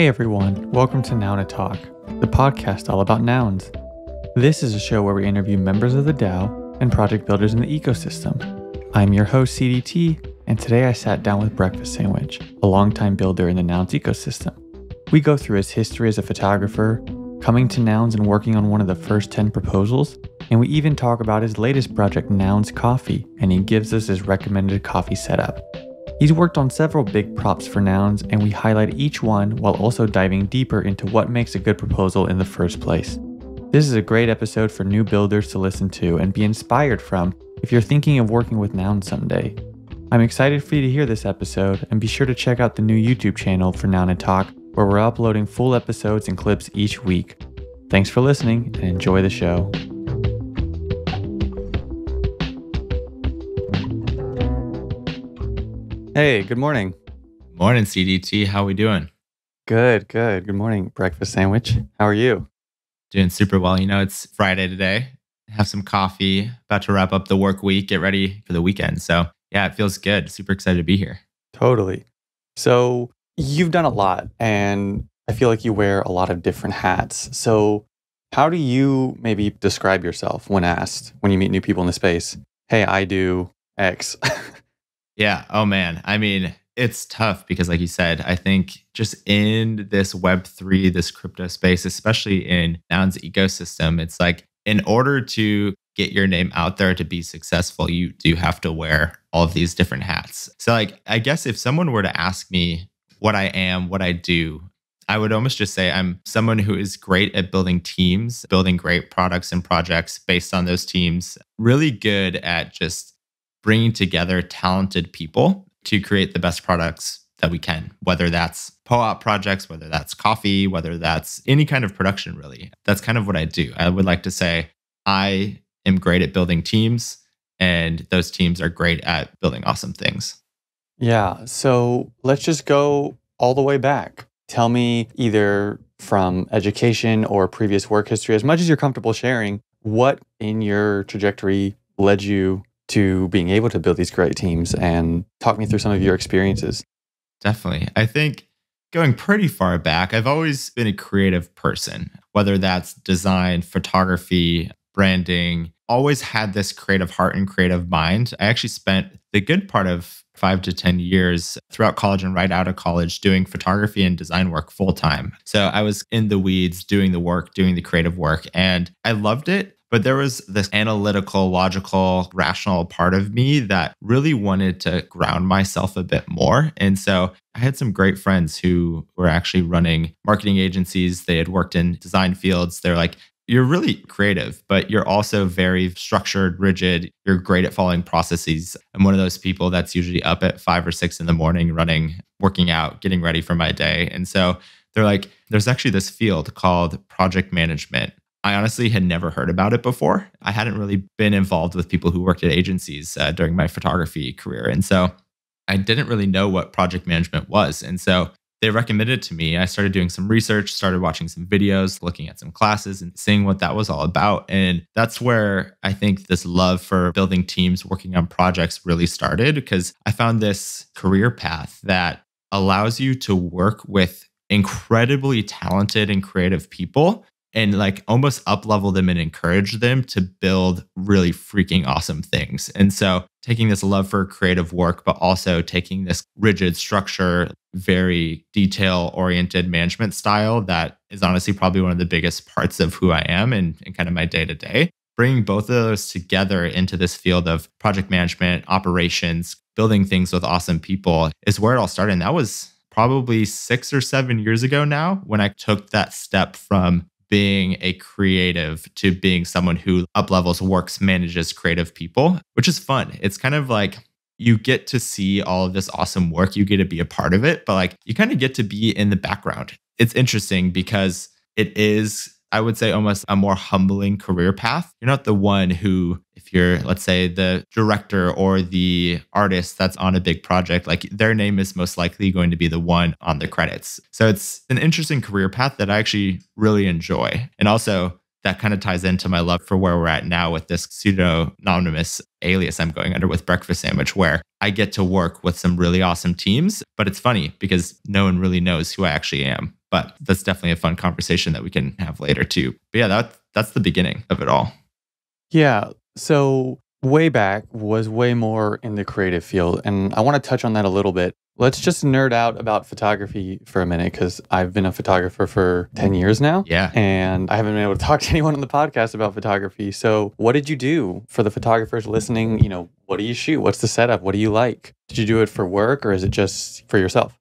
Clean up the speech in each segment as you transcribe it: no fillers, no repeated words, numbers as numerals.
Hey everyone, welcome to Noun O Talk, the podcast all about nouns. This is a show where we interview members of the DAO and project builders in the ecosystem. I'm your host CDT, and today I sat down with Brkfstsndwch, a longtime builder in the nouns ecosystem. We go through his history as a photographer, coming to nouns and working on one of the first 10 proposals, and we even talk about his latest project, Nouns Coffee, and he gives us his recommended coffee setup. He's worked on several big props for nouns, and we highlight each one while also diving deeper into what makes a good proposal in the first place. This is a great episode for new builders to listen to and be inspired from if you're thinking of working with nouns someday. I'm excited for you to hear this episode, and be sure to check out the new YouTube channel for Noun O Talk, where we're uploading full episodes and clips each week. Thanks for listening and enjoy the show. Hey, good morning. Morning, CDT. How we doing? Good. Good morning, Brkfstsndwch. How are you? Doing super well. You know, it's Friday today. Have some coffee. About to wrap up the work week. Get ready for the weekend. So yeah, it feels good. Super excited to be here. Totally. So you've done a lot, and I feel like you wear a lot of different hats. So how do you maybe describe yourself when asked, when you meet new people in the space? Hey, I do X. Yeah. Oh, man. I mean, it's tough because like you said, I think just in this Web3, this crypto space, especially in Nouns ecosystem, it's like in order to get your name out there to be successful, you do have to wear all of these different hats. So like, I guess if someone were to ask me what I am, what I do, I would almost just say I'm someone who is great at building teams, building great products and projects based on those teams, really good at just bringing together talented people to create the best products that we can, whether that's POAP projects, whether that's coffee, whether that's any kind of production, really. That's kind of what I do. I would like to say I am great at building teams, and those teams are great at building awesome things. Yeah. So let's just go all the way back. Tell me either from education or previous work history, as much as you're comfortable sharing, what in your trajectory led you to being able to build these great teams, and talk me through some of your experiences. Definitely. I think going pretty far back, I've always been a creative person, whether that's design, photography, branding, always had this creative heart and creative mind. I actually spent the good part of 5 to 10 years throughout college and right out of college doing photography and design work full time. So I was in the weeds, doing the work, doing the creative work, and I loved it. But there was this analytical, logical, rational part of me that really wanted to ground myself a bit more. And so I had some great friends who were actually running marketing agencies. They had worked in design fields. They're like, you're really creative, but you're also very structured, rigid. You're great at following processes. I'm one of those people that's usually up at 5 or 6 in the morning, running, working out, getting ready for my day. And so they're like, there's actually this field called project management. I honestly had never heard about it before. I hadn't really been involved with people who worked at agencies during my photography career. And so I didn't really know what project management was. And so they recommended it to me. I started doing some research, started watching some videos, looking at some classes and seeing what that was all about. And that's where I think this love for building teams, working on projects really started, because I found this career path that allows you to work with incredibly talented and creative people and like almost up-level them and encourage them to build really freaking awesome things. And so taking this love for creative work, but also taking this rigid structure, very detail-oriented management style that is honestly probably one of the biggest parts of who I am and kind of my day-to-day. Bringing both of those together into this field of project management, operations, building things with awesome people is where it all started. And that was probably 6 or 7 years ago now when I took that step from being a creative to being someone who up-levels, works, manages creative people, which is fun. It's kind of like you get to see all of this awesome work. You get to be a part of it, but like you kind of get to be in the background. It's interesting because it is, I would say, almost a more humbling career path. You're not the one who, if you're, let's say, the director or the artist that's on a big project, like their name is most likely going to be the one on the credits. So it's an interesting career path that I actually really enjoy. And also that kind of ties into my love for where we're at now with this pseudonymous alias I'm going under with Brkfstsndwch, where I get to work with some really awesome teams. But it's funny because no one really knows who I actually am. But that's definitely a fun conversation that we can have later too. But yeah, that's the beginning of it all. Yeah. So way back was way more in the creative field. And I want to touch on that a little bit. Let's just nerd out about photography for a minute because I've been a photographer for 10 years now. Yeah. And I haven't been able to talk to anyone on the podcast about photography. So what did you do for the photographers listening? What do you shoot? What's the setup? What do you like? Did you do it for work or is it just for yourself?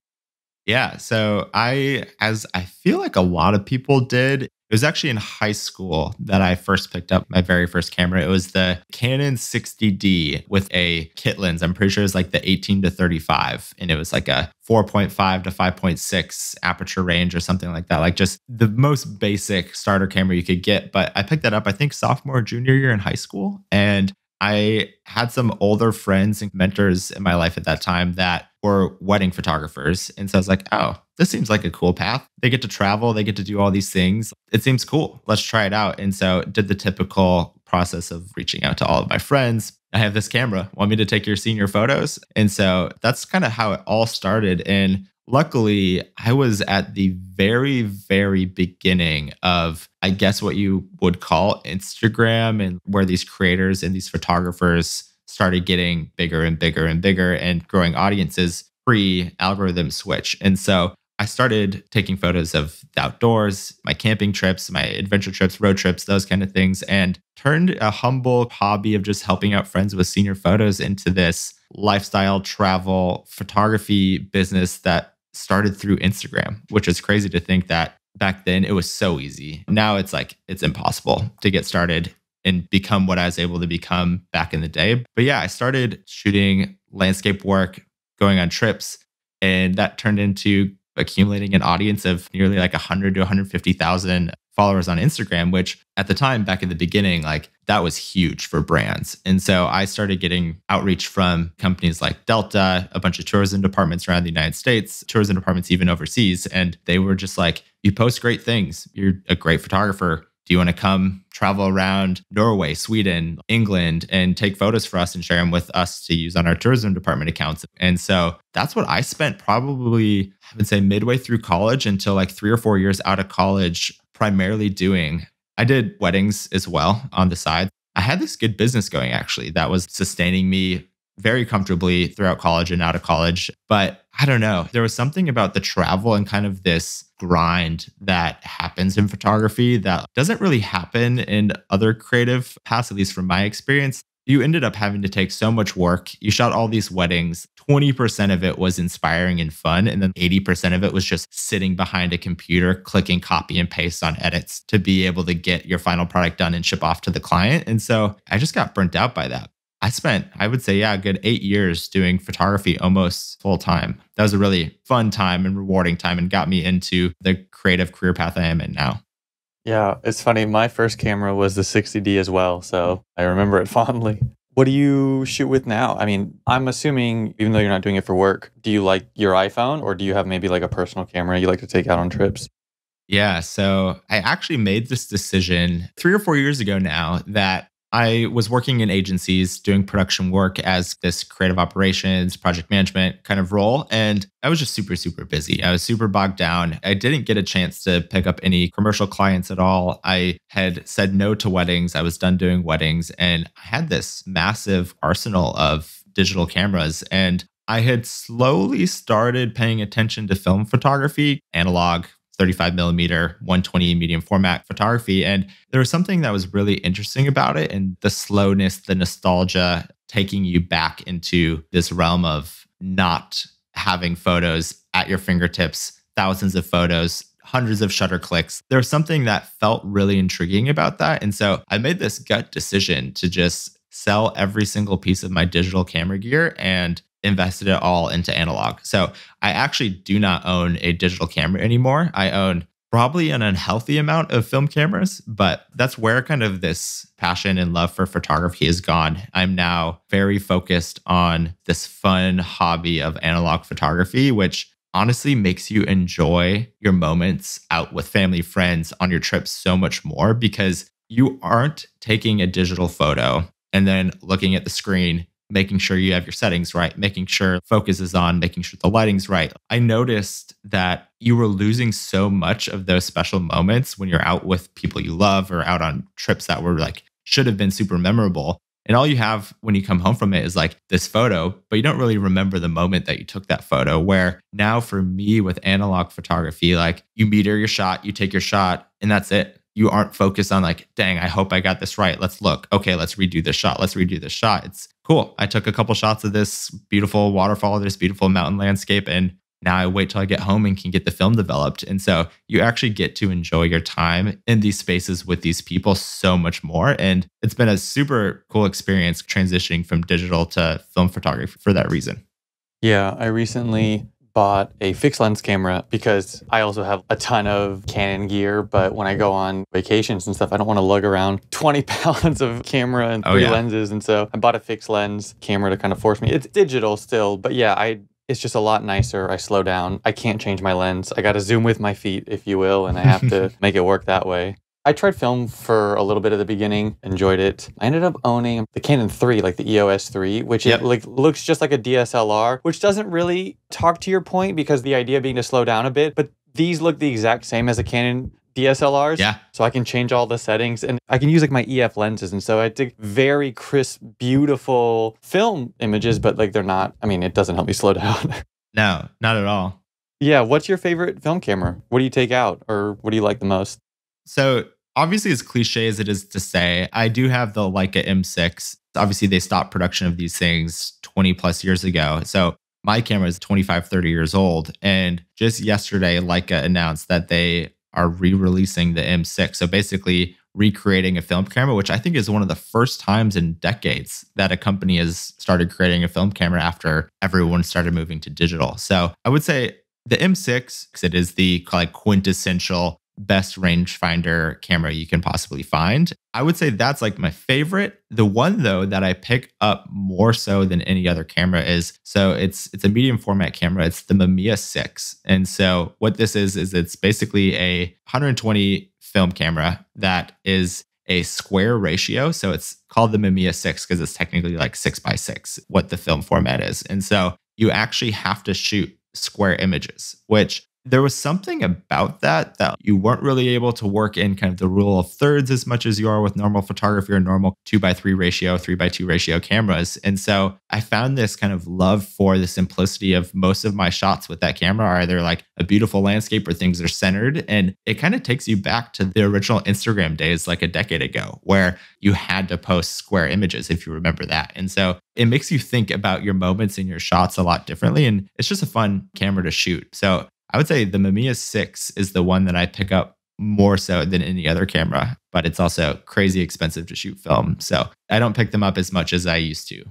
Yeah. So as I feel like a lot of people did, it was actually in high school that I first picked up my very first camera. It was the Canon 60D with a kit lens. I'm pretty sure it was like the 18 to 35. And it was like a 4.5 to 5.6 aperture range or something like that. Like just the most basic starter camera you could get. But I picked that up, I think, sophomore, junior year in high school. And I had some older friends and mentors in my life at that time that were wedding photographers. And so I was like, oh, this seems like a cool path. They get to travel, they get to do all these things. It seems cool. Let's try it out. And so did the typical process of reaching out to all of my friends. I have this camera. Want me to take your senior photos? And so that's kind of how it all started. And luckily, I was at the very, very beginning of, I guess, what you would call Instagram, and where these creators and these photographers started getting bigger and bigger and bigger and growing audiences pre-algorithm switch. And so I started taking photos of the outdoors, my camping trips, my adventure trips, road trips, those kind of things, and turned a humble hobby of just helping out friends with senior photos into this lifestyle travel photography business that started through Instagram, which is crazy to think that back then it was so easy. Now it's like, it's impossible to get started and become what I was able to become back in the day. But yeah, I started shooting landscape work, going on trips, and that turned into accumulating an audience of nearly like 100 to 150,000 followers on Instagram, which at the time, back in the beginning, like that was huge for brands. And so I started getting outreach from companies like Delta, a bunch of tourism departments around the United States, tourism departments even overseas. And they were just like, you post great things. You're a great photographer. Do you want to come travel around Norway, Sweden, England, and take photos for us and share them with us to use on our tourism department accounts? And so that's what I spent probably, I would say, midway through college until like 3 or 4 years out of college, primarily doing. I did weddings as well on the side. I had this good business going, actually, that was sustaining me very comfortably throughout college and out of college. But I don't know, there was something about the travel and kind of this grind that happens in photography that doesn't really happen in other creative paths, at least from my experience. You ended up having to take so much work. You shot all these weddings. 20% of it was inspiring and fun. And then 80% of it was just sitting behind a computer, clicking copy and paste on edits to be able to get your final product done and ship off to the client. And so I just got burnt out by that. I spent, I would say, a good 8 years doing photography almost full time. That was a really fun time and rewarding time and got me into the creative career path I am in now. Yeah, it's funny. My first camera was the 60D as well, so I remember it fondly. What do you shoot with now? I mean, I'm assuming, even though you're not doing it for work, do you like your iPhone or do you have maybe like a personal camera you like to take out on trips? Yeah, so I actually made this decision 3 or 4 years ago now that I was working in agencies doing production work as this creative operations, project management kind of role. And I was just super, super busy. I was super bogged down. I didn't get a chance to pick up any commercial clients at all. I had said no to weddings. I was done doing weddings. And I had this massive arsenal of digital cameras. And I had slowly started paying attention to film photography, analog, 35 millimeter, 120 medium format photography. And there was something that was really interesting about it, and the slowness, the nostalgia, taking you back into this realm of not having photos at your fingertips, thousands of photos, hundreds of shutter clicks. There was something that felt really intriguing about that. And so I made this gut decision to just sell every single piece of my digital camera gear and invested it all into analog. So I actually do not own a digital camera anymore. I own probably an unhealthy amount of film cameras, but that's where kind of this passion and love for photography has gone. I'm now very focused on this fun hobby of analog photography, which honestly makes you enjoy your moments out with family, friends on your trips so much more, because you aren't taking a digital photo and then looking at the screen, making sure you have your settings right, making sure focus is on, making sure the lighting's right. I noticed that you were losing so much of those special moments when you're out with people you love or out on trips that were like, should have been super memorable. And all you have when you come home from it is like this photo, but you don't really remember the moment that you took that photo. Where now for me with analog photography, like you meter your shot, you take your shot, and that's it. You aren't focused on like, dang, I hope I got this right. Let's look. Okay, let's redo this shot. Let's redo this shot. It's cool. I took a couple shots of this beautiful waterfall, this beautiful mountain landscape, and now I wait till I get home and can get the film developed. And so you actually get to enjoy your time in these spaces with these people so much more. And it's been a super cool experience transitioning from digital to film photography for that reason. Yeah, I recently bought a fixed lens camera because I also have a ton of Canon gear, but when I go on vacations and stuff, I don't want to lug around 20 pounds of camera and three lenses. And so I bought a fixed lens camera to kind of force me. It's digital still, but yeah, it's just a lot nicer. I slow down. I can't change my lens. I got to zoom with my feet, if you will, and I have to make it work that way. I tried film for a little bit at the beginning, enjoyed it. I ended up owning the Canon 3, like the EOS 3, which it like looks just like a DSLR, which doesn't really talk to your point because the idea being to slow down a bit, but these look the exact same as a Canon DSLRs. Yeah. So I can change all the settings and I can use like my EF lenses. And so I take very crisp, beautiful film images, but like they're not, I mean, it doesn't help me slow down. No, not at all. Yeah. What's your favorite film camera? What do you take out or what do you like the most? So obviously, as cliche as it is to say, I do have the Leica M6. Obviously, they stopped production of these things 20 plus years ago. So my camera is 25, 30 years old. And just yesterday, Leica announced that they are re-releasing the M6. So basically recreating a film camera, which I think is one of the first times in decades that a company has started creating a film camera after everyone started moving to digital. So I would say the M6, because it is the like quintessential best rangefinder camera you can possibly find. I would say that's like my favorite. The one though that I pick up more so than any other camera is, so it's a medium format camera. It's the Mamiya 6. And so what this is it's basically a 120 film camera that is a square ratio. So it's called the Mamiya 6 because it's technically like 6x6, what the film format is. And so you actually have to shoot square images, which there was something about that you weren't really able to work in kind of the rule of thirds as much as you are with normal photography or normal 2:3 ratio, 3:2 ratio cameras. And so I found this kind of love for the simplicity of most of my shots with that camera are either like a beautiful landscape or things are centered. And it kind of takes you back to the original Instagram days like a decade ago where you had to post square images, if you remember that. And so it makes you think about your moments and your shots a lot differently. And it's just a fun camera to shoot. So I would say the Mamiya 6 is the one that I pick up more so than any other camera, but it's also crazy expensive to shoot film. So I don't pick them up as much as I used to.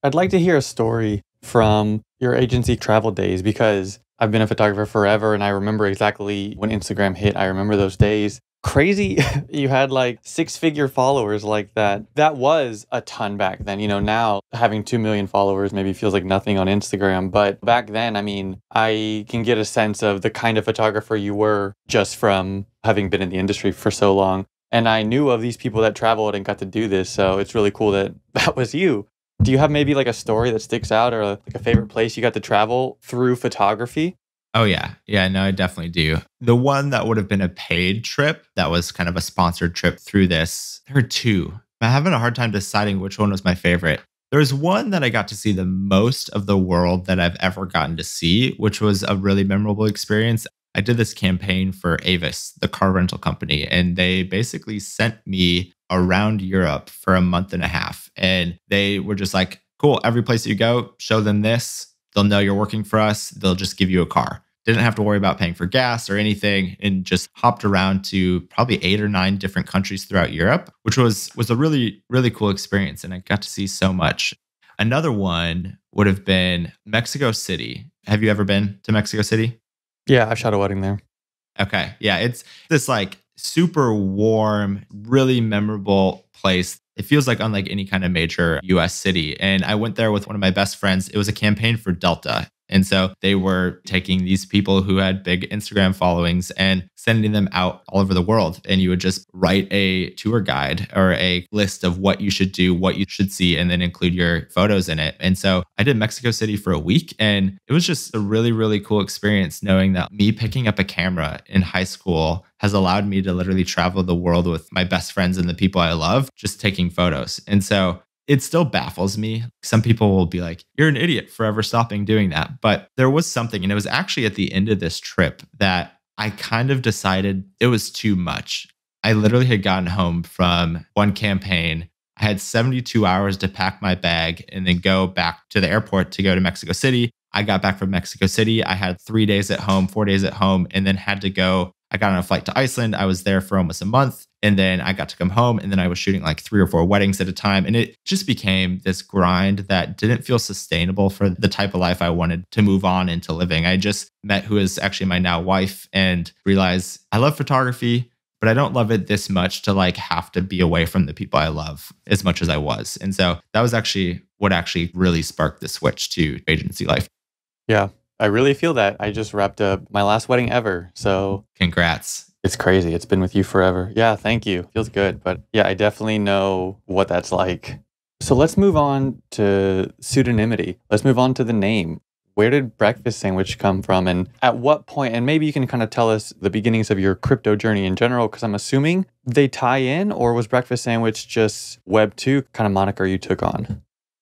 I'd like to hear a story from your agency travel days because I've been a photographer forever and I remember exactly when Instagram hit. I remember those days. Crazy, you had like 6-figure followers like that. That was a ton back then. You know, now having 2 million followers maybe feels like nothing on Instagram. But back then, I mean, I can get a sense of the kind of photographer you were just from having been in the industry for so long. And I knew of these people that traveled and got to do this. So it's really cool that that was you. Do you have maybe like a story that sticks out or like a favorite place you got to travel through photography? Oh, yeah. Yeah, no, I definitely do. The one that would have been a paid trip that was kind of a sponsored trip through this, there are two. I'm having a hard time deciding which one was my favorite. There's one that I got to see the most of the world that I've ever gotten to see, which was a really memorable experience. I did this campaign for Avis, the car rental company, and they basically sent me around Europe for a month and a half. And they were just like, cool, every place you go, show them this. They'll know you're working for us. They'll just give you a car. Didn't have to worry about paying for gas or anything and just hopped around to probably 8 or 9 different countries throughout Europe, which was a really, really cool experience. And I got to see so much. Another one would have been Mexico City. Have you ever been to Mexico City? Yeah, I've shot a wedding there. Okay. Yeah, it's this like super warm, really memorable place. It feels like unlike any kind of major US city. And I went there with one of my best friends. It was a campaign for Delta. And so they were taking these people who had big Instagram followings and sending them out all over the world. And you would just write a tour guide or a list of what you should do, what you should see, and then include your photos in it. And so I did Mexico City for a week, and it was just a really, really cool experience knowing that me picking up a camera in high school has allowed me to literally travel the world with my best friends and the people I love, just taking photos. And so it still baffles me. Some people will be like, you're an idiot for ever stopping doing that. But there was something, and it was actually at the end of this trip that I kind of decided it was too much. I literally had gotten home from one campaign. I had 72 hours to pack my bag and then go back to the airport to go to Mexico City. I got back from Mexico City. I had 3 days at home, 4 days at home, and then had to go. I got on a flight to Iceland. I was there for almost a month. And then I got to come home. And then I was shooting like 3 or 4 weddings at a time. And it just became this grind that didn't feel sustainable for the type of life I wanted to move on into living. I just met who is actually my now wife and realized I love photography, but I don't love it this much to like have to be away from the people I love as much as I was. And so that was actually what actually really sparked the switch to agency life. Yeah, I really feel that. I just wrapped up my last wedding ever. So congrats. It's crazy. It's been with you forever. Yeah, thank you. Feels good. But yeah, I definitely know what that's like. So let's move on to pseudonymity. Let's move on to the name. Where did Brkfstsndwch come from? And at what point, and maybe you can kind of tell us the beginnings of your crypto journey in general, because I'm assuming they tie in, or was Brkfstsndwch just Web 2 kind of moniker you took on?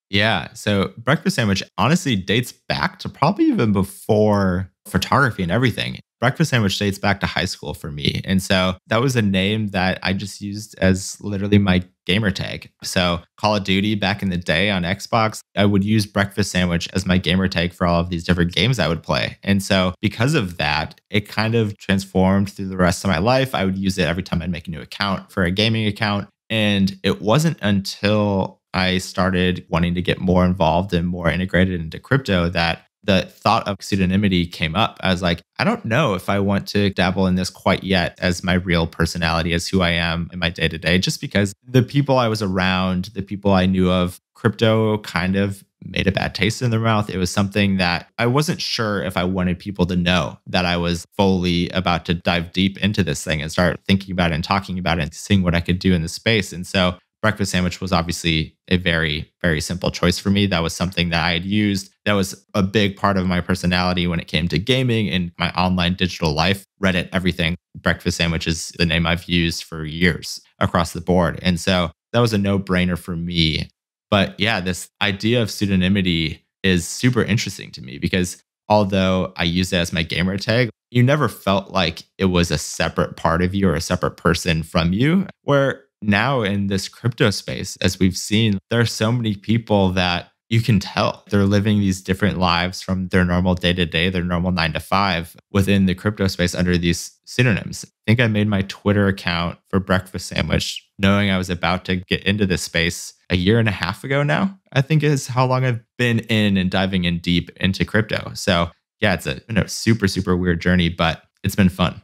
Yeah. So Brkfstsndwch honestly dates back to probably even before photography and everything. Brkfstsndwch dates back to high school for me. And so that was a name that I just used as literally my gamer tag. So Call of Duty back in the day on Xbox, I would use Brkfstsndwch as my gamer tag for all of these different games I would play. And so because of that, it kind of transformed through the rest of my life. I would use it every time I'd make a new account for a gaming account. And it wasn't until I started wanting to get more involved and more integrated into crypto that the thought of pseudonymity came up. I was like, I don't know if I want to dabble in this quite yet as my real personality, as who I am in my day to day, just because the people I was around, the people I knew of, crypto kind of made a bad taste in their mouth. It was something that I wasn't sure if I wanted people to know that I was fully about to dive deep into this thing and start thinking about it and talking about it and seeing what I could do in the space. And so Brkfstsndwch was obviously a very, very simple choice for me. That was something that I had used. That was a big part of my personality when it came to gaming and my online digital life, Reddit, everything. Brkfstsndwch is the name I've used for years across the board. And so that was a no-brainer for me. But yeah, this idea of pseudonymity is super interesting to me because although I use it as my gamer tag, you never felt like it was a separate part of you or a separate person from you. Where now in this crypto space, as we've seen, there are so many people that you can tell they're living these different lives from their normal day to day, their normal 9 to 5 within the crypto space under these pseudonyms. I think I made my Twitter account for Brkfstsndwch knowing I was about to get into this space a year and a half ago now, I think is how long I've been in and diving in deep into crypto. So yeah, it's a super, super weird journey, but it's been fun.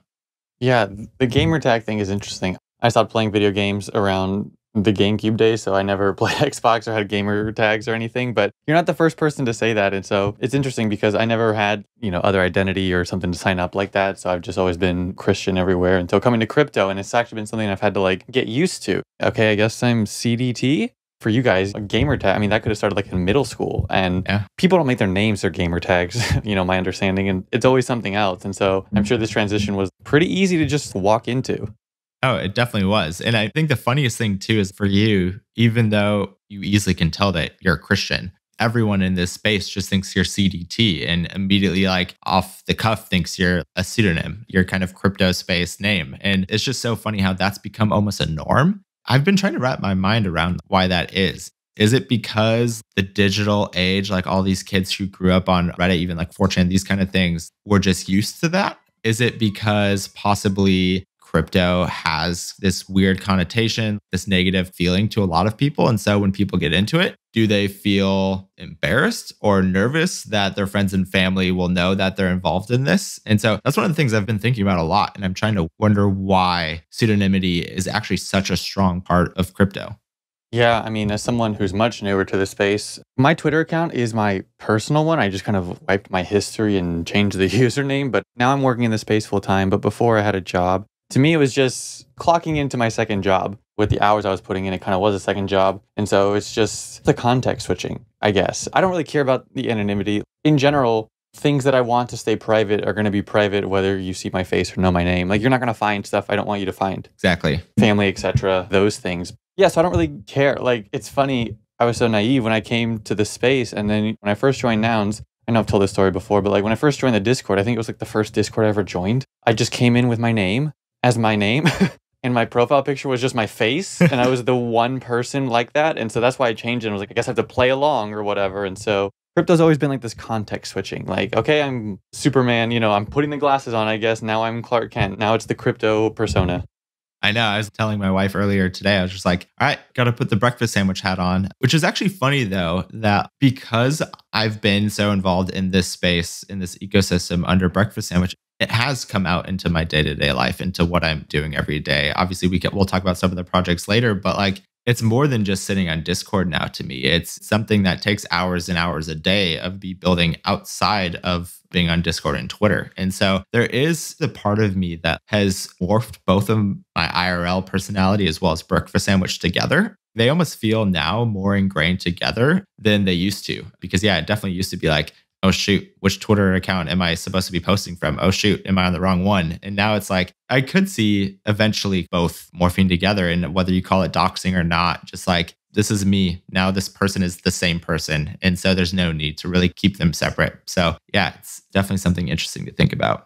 Yeah, the gamer tag thing is interesting. I stopped playing video games around the GameCube days, so I never played Xbox or had gamer tags or anything, but you're not the first person to say that. And so it's interesting because I never had, other identity or something to sign up like that. So I've just always been Christian everywhere until coming to crypto. And it's actually been something I've had to get used to. Okay, I guess I'm CDT. For you guys, a gamer tag, that could have started in middle school. And people don't make their names their gamer tags, my understanding. And it's always something else. And so I'm sure this transition was pretty easy to just walk into. Oh, it definitely was. And I think the funniest thing too is for you, even though you easily can tell that you're a Christian, everyone in this space just thinks you're CDT and immediately off the cuff thinks you're a pseudonym, your kind of crypto space name. And it's just so funny how that's become almost a norm. I've been trying to wrap my mind around why that is. Is it because the digital age, all these kids who grew up on Reddit, even 4chan, these kind of things, were just used to that? Is it because possibly crypto has this weird connotation, this negative feeling to a lot of people? And so when people get into it, do they feel embarrassed or nervous that their friends and family will know that they're involved in this? And so that's one of the things I've been thinking about a lot. And I'm trying to wonder why pseudonymity is actually such a strong part of crypto. Yeah, I mean, as someone who's much newer to the space, my Twitter account is my personal one. I just kind of wiped my history and changed the username, but now I'm working in the space full time. But before I had a job, to me, it was just clocking into my second job with the hours I was putting in. It kind of was a second job. And so it's just the context switching, I guess. I don't really care about the anonymity. In general, things that I want to stay private are going to be private, whether you see my face or know my name. Like, you're not going to find stuff I don't want you to find. Exactly. Family, etc., those things. Yeah, so I don't really care. Like, it's funny, I was so naive when I came to the space, and then when I first joined Nouns, I know I've told this story before, but like when I first joined the Discord, I think it was like the first Discord I ever joined. I just came in with my name as my name, and my profile picture was just my face, and I was the one person like that, and so that's why I changed it. I was like, I guess I have to play along or whatever, and so crypto's always been like this context switching. Like, okay, I'm Superman, I'm putting the glasses on, I guess. Now I'm Clark Kent. Now it's the crypto persona. I know. I was telling my wife earlier today, I was just like, all right, got to put the breakfast sandwich hat on, which is actually funny though, that because I've been so involved in this space, in this ecosystem under breakfast sandwich, it has come out into my day-to-day life, into what I'm doing every day. Obviously, we'll talk about some of the projects later, but like, it's more than just sitting on Discord now to me. It's something that takes hours and hours a day of me building outside of being on Discord and Twitter. And so there is the part of me that has morphed both of my IRL personality as well as Breakfast Sandwich together. They almost feel now more ingrained together than they used to. Because yeah, it definitely used to be like, oh shoot, which Twitter account am I supposed to be posting from? Oh shoot, am I on the wrong one? And now it's like, I could see eventually both morphing together, and whether you call it doxing or not, just like, this is me. Now this person is the same person. And so there's no need to really keep them separate. So yeah, it's definitely something interesting to think about.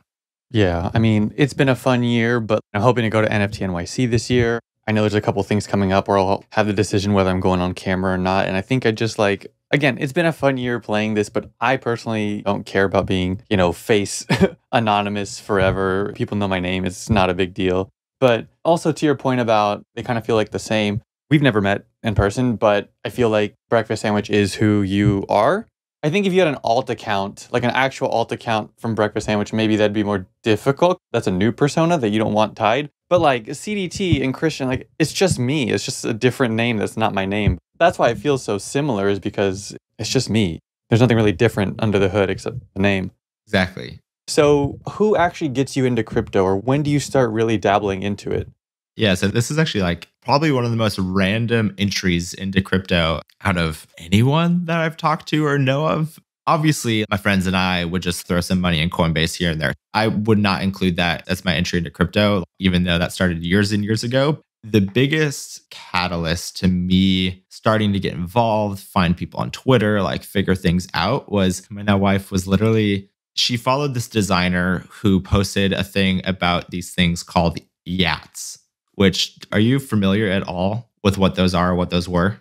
Yeah, I mean, it's been a fun year, but I'm hoping to go to NFT NYC this year. I know there's a couple things coming up where I'll have the decision whether I'm going on camera or not. And I think I just like, again, it's been a fun year playing this, but I personally don't care about being, face anonymous forever. People know my name. It's not a big deal. But also to your point about they kind of feel like the same. We've never met in person, but I feel like Breakfast Sandwich is who you are. I think if you had an alt account, like an actual alt account from Breakfast Sandwich, maybe that'd be more difficult. That's a new persona that you don't want tied. But like CDT and Christian, like it's just me. It's just a different name that's not my name. That's why it feels so similar, is because it's just me. There's nothing really different under the hood except the name. Exactly. So who actually gets you into crypto, or when do you start really dabbling into it? Yeah, so this is actually like probably one of the most random entries into crypto out of anyone that I've talked to or know of. Obviously, my friends and I would just throw some money in Coinbase here and there. I would not include that as my entry into crypto, even though that started years and years ago. The biggest catalyst to me starting to get involved, find people on Twitter, like figure things out, was my now wife was literally, she followed this designer who posted a thing about these things called yats, which, are you familiar at all with what those are, what those were?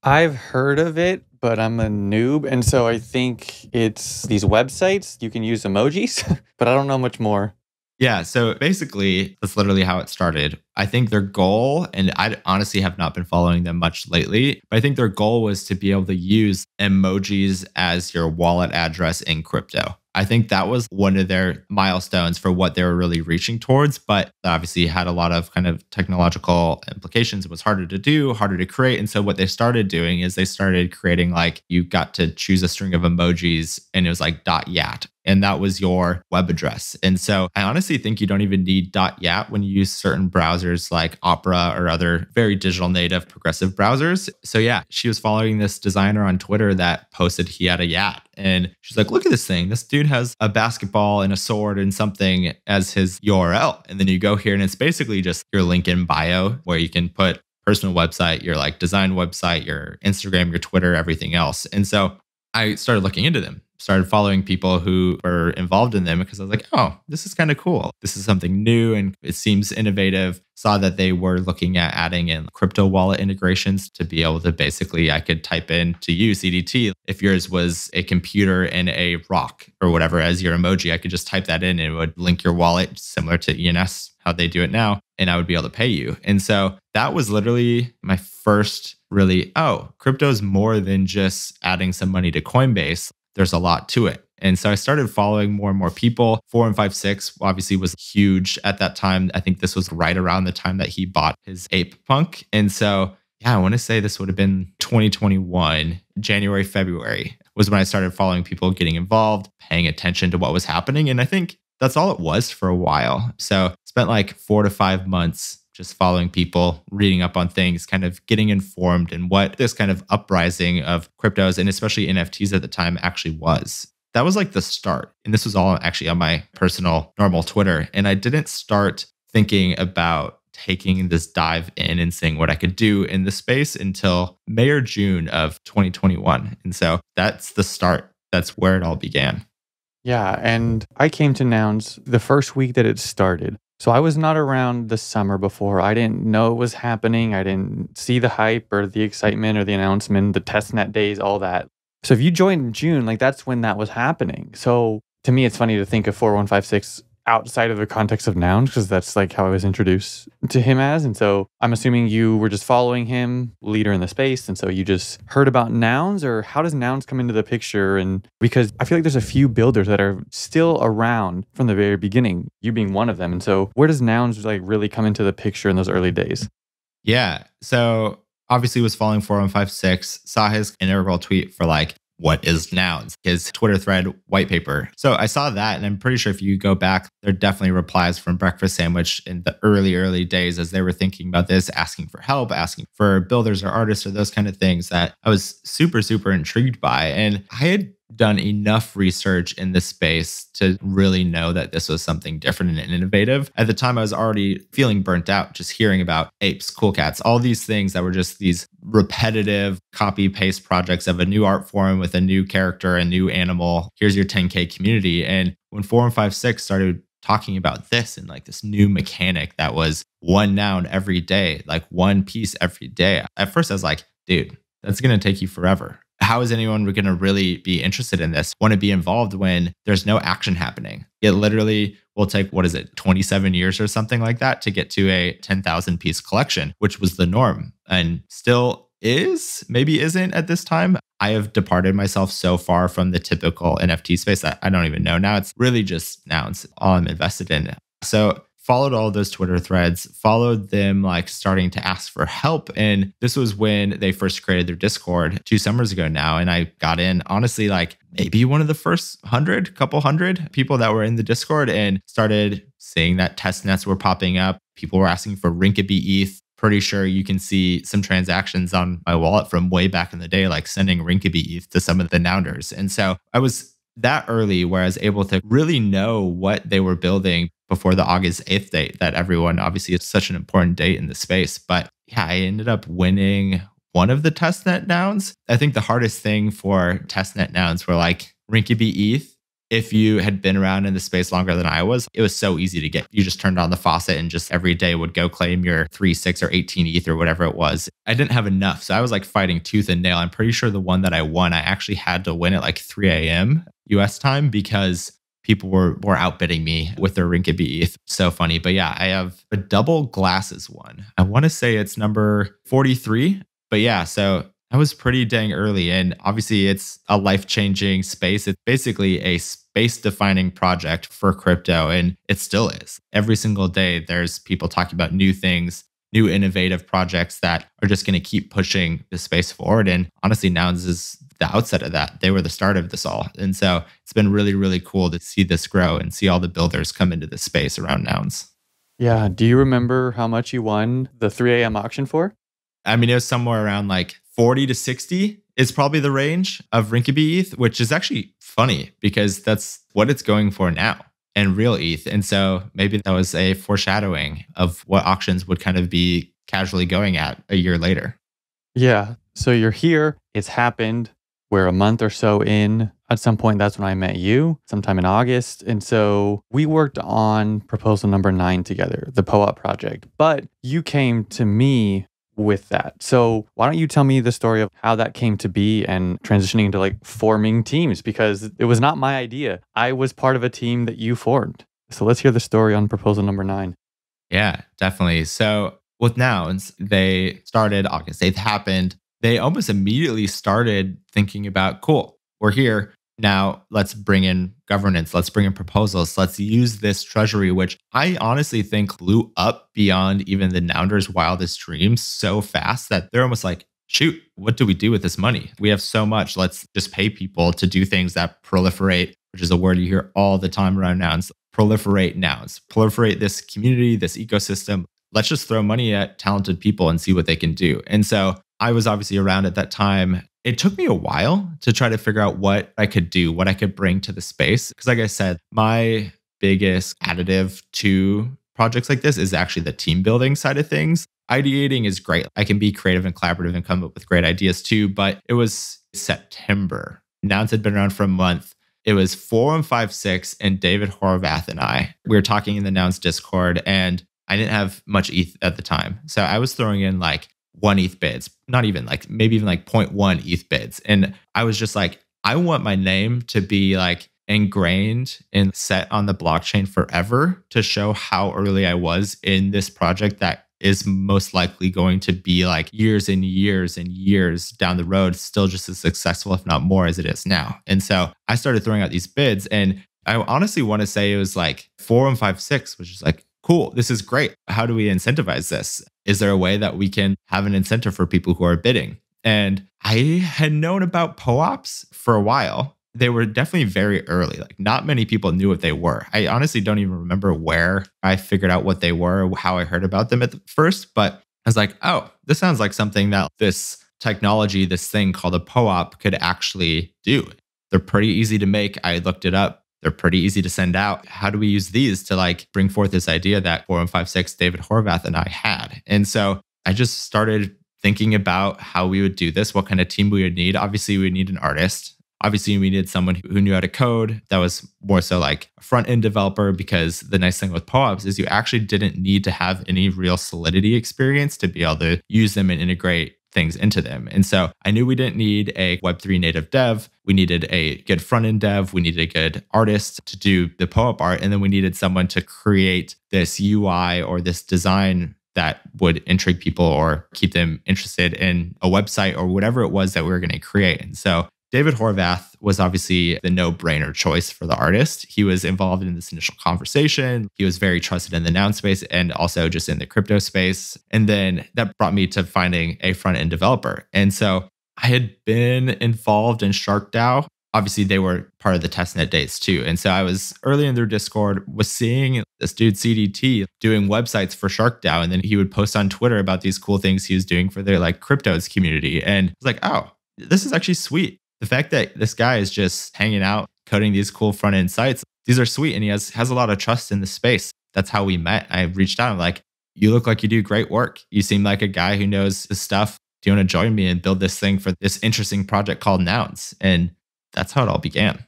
I've heard of it, but I'm a noob. And so I think it's these websites. You can use emojis, but I don't know much more. Yeah, so basically, that's literally how it started. I think their goal, and I honestly have not been following them much lately, but I think their goal was to be able to use emojis as your wallet address in crypto. I think that was one of their milestones for what they were really reaching towards, but obviously had a lot of kind of technological implications. It was harder to do, harder to create. And so what they started doing is they started creating, like, you got to choose a string of emojis and it was like .yat. And that was your web address. And so I honestly think you don't even need .yat when you use certain browsers like Opera or other very digital native progressive browsers. So yeah, she was following this designer on Twitter that posted he had a yat. And she's like, look at this thing. This dude has a basketball and a sword and something as his URL. And then you go here and it's basically just your link in bio where you can put personal website, your like design website, your Instagram, your Twitter, everything else. And so I started looking into them, started following people who were involved in them because I was like, oh, this is kind of cool. This is something new and it seems innovative. Saw that they were looking at adding in crypto wallet integrations to be able to basically, I could type in to you, CDT. If yours was a computer and a rock or whatever as your emoji, I could just type that in and it would link your wallet similar to ENS, how they do it now. And I would be able to pay you. And so that was literally my first really, oh, crypto is more than just adding some money to Coinbase. There's a lot to it. And so I started following more and more people. 4and56 obviously was huge at that time. I think this was right around the time that he bought his Ape Punk. And so yeah, I want to say this would have been 2021, January, February was when I started following people, getting involved, paying attention to what was happening. And I think that's all it was for a while. So spent like 4 to 5 months just following people, reading up on things, kind of getting informed in what this kind of uprising of cryptos and especially NFTs at the time actually was. That was like the start. And this was all actually on my personal normal Twitter. And I didn't start thinking about taking this dive in and seeing what I could do in the space until May or June of 2021. And so that's the start. That's where it all began. Yeah, and I came to Nouns the first week that it started. So I was not around the summer before. I didn't know it was happening. I didn't see the hype or the excitement or the announcement, the testnet days, all that. So if you joined in June, like that's when that was happening. So to me, it's funny to think of 4156 outside of the context of Nouns because that's like how I was introduced to him as. And so I'm assuming you were just following him, leader in the space. And so you just heard about Nouns, or how does Nouns come into the picture? And because I feel like there's a few builders that are still around from the very beginning, you being one of them. And so where does Nouns like really come into the picture in those early days? Yeah. So obviously was following 4156, saw his inaugural tweet for like, what is Nouns? His Twitter thread white paper. So I saw that, and I'm pretty sure if you go back, there are definitely replies from Brkfstsndwch in the early days as they were thinking about this, asking for help, asking for builders or artists or those kind of things that I was super, super intrigued by. And I had done enough research in this space to really know that this was something different and innovative. At the time, I was already feeling burnt out just hearing about apes, cool cats, all these things that were just these repetitive copy paste projects of a new art form with a new character, a new animal. Here's your 10K community. And when 4156 started talking about this and like this new mechanic that was one noun every day, like one piece every day, at first I was like, dude, that's going to take you forever. How is anyone going to really be interested in this, want to be involved when there's no action happening? It literally will take, 27 years or something like that to get to a 10,000 piece collection, which was the norm and still is, maybe isn't at this time. I have departed myself so far from the typical NFT space that I don't even know now. It's really just Nouns, all I'm invested in. So followed all those Twitter threads, followed them like starting to ask for help. And this was when they first created their Discord 2 summers ago now. And I got in, honestly, like maybe one of the first couple hundred people that were in the Discord and started seeing that test nets were popping up. People were asking for Rinkeby ETH. Pretty sure you can see some transactions on my wallet from way back in the day, like sending Rinkeby ETH to some of the Nounders. And so I was that early where I was able to really know what they were building before the August 8th date that everyone, obviously it's such an important date in the space. But yeah, I ended up winning one of the testnet nouns. I think the hardest thing for testnet nouns were like Rinkeby ETH. If you had been around in the space longer than I was, it was so easy to get. You just turned on the faucet and just every day would go claim your 3, 6, or 18 ETH or whatever it was. I didn't have enough. So I was like fighting tooth and nail. I'm pretty sure the one that I won, I actually had to win at like 3 a.m. US time because people were outbidding me with their Rinkeby ETH. So funny. But yeah, I have a double glasses one. I want to say it's number 43. But yeah, so that was pretty dang early. And obviously, it's a life-changing space. It's basically a space-defining project for crypto, and it still is. Every single day, there's people talking about new things, new innovative projects that are just going to keep pushing the space forward. And honestly, Nouns is the outset of that. They were the start of this all. And so it's been really, really cool to see this grow and see all the builders come into the space around Nouns. Yeah. Do you remember how much you won the 3 a.m. auction for? I mean, it was somewhere around like 40 to 60 is probably the range of Rinkeby ETH, which is actually funny because that's what it's going for now and real ETH. And so maybe that was a foreshadowing of what auctions would kind of be casually going at a year later. Yeah. So you're here. It's happened. We're a month or so in. At some point, that's when I met you, sometime in August. And so we worked on proposal number 9 together, the POAP project. But you came to me with that. So why don't you tell me the story of how that came to be and transitioning into like forming teams? Because it was not my idea. I was part of a team that you formed. So let's hear the story on proposal number 9. Yeah, definitely. So with Nouns, they started August 8th happened. They almost immediately started thinking about, cool, we're here. Now let's bring in governance. Let's bring in proposals. Let's use this treasury, which I honestly think blew up beyond even the Nounders' wildest dreams so fast that they're almost like, shoot, what do we do with this money? We have so much. Let's just pay people to do things that proliferate, which is a word you hear all the time around nouns. Proliferate nouns, proliferate this community, this ecosystem. Let's just throw money at talented people and see what they can do. And so I was obviously around at that time. It took me a while to try to figure out what I could do, what I could bring to the space. Because like I said, my biggest additive to projects like this is actually the team building side of things. Ideating is great. I can be creative and collaborative and come up with great ideas too. But it was September. Nouns had been around for a month. It was 4156 and David Horvath and I. We were talking in the Nouns Discord, and I didn't have much ETH at the time. So I was throwing in like 1 ETH bids, not even like, maybe even like 0.1 ETH bids. And I was just like, I want my name to be like ingrained and set on the blockchain forever to show how early I was in this project that is most likely going to be like years and years and years down the road, still just as successful, if not more, as it is now. And so I started throwing out these bids, and I honestly want to say it was like 4156, which is like, cool, this is great. How do we incentivize this? Is there a way that we can have an incentive for people who are bidding? And I had known about POAPs for a while. They were definitely very early. Like, not many people knew what they were. I honestly don't even remember where I figured out what they were, how I heard about them at the first, but I was like, oh, this sounds like something that this technology, this thing called a POAP could actually do. They're pretty easy to make. I looked it up. They're pretty easy to send out. How do we use these to like bring forth this idea that 4156 David Horvath and I had? And so I just started thinking about how we would do this, what kind of team we would need. Obviously, we would need an artist. Obviously, we needed someone who knew how to code. That was more so like a front-end developer, because the nice thing with POAPs is you actually didn't need to have any real Solidity experience to be able to use them and integrate things into them. And so I knew we didn't need a Web3 native dev. We needed a good front-end dev. We needed a good artist to do the POAP art. And then we needed someone to create this UI or this design that would intrigue people or keep them interested in a website or whatever it was that we were going to create. And so David Horvath was obviously the no-brainer choice for the artist. He was involved in this initial conversation. He was very trusted in the noun space and also just in the crypto space. And then that brought me to finding a front-end developer. And so I had been involved in SharkDAO. Obviously, they were part of the testnet days too. And so I was early in their Discord, was seeing this dude CDT doing websites for SharkDAO. And then he would post on Twitter about these cool things he was doing for their like cryptos community. And I was like, oh, this is actually sweet. The fact that this guy is just hanging out, coding these cool front end sites, these are sweet. And he has a lot of trust in the space. That's how we met. I reached out. I'm like, you look like you do great work. You seem like a guy who knows his stuff. Do you want to join me and build this thing for this interesting project called Nouns? And that's how it all began.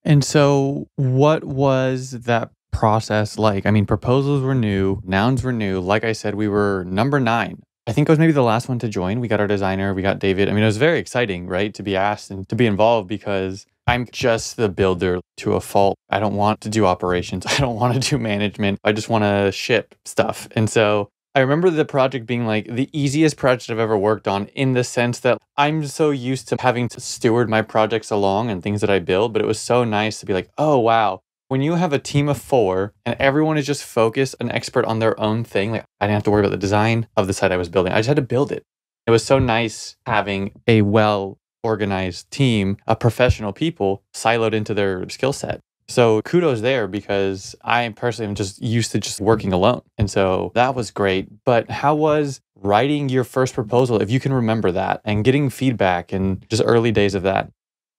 And so what was that process like? I mean, proposals were new, nouns were new. Like I said, we were number 9. I think I was maybe the last one to join. We got our designer, we got David. I mean, it was very exciting, right? To be asked and to be involved, because I'm just the builder to a fault. I don't want to do operations. I don't want to do management. I just want to ship stuff. And so I remember the project being like the easiest project I've ever worked on, in the sense that I'm so used to having to steward my projects along and things that I build. But it was so nice to be like, oh, wow. When you have a team of 4 and everyone is just focused and expert on their own thing, like I didn't have to worry about the design of the site I was building. I just had to build it. It was so nice having a well-organized team of professional people siloed into their skill set. So kudos there, because I personally am just used to just working alone. And so that was great. But how was writing your first proposal, if you can remember that, and getting feedback and just early days of that?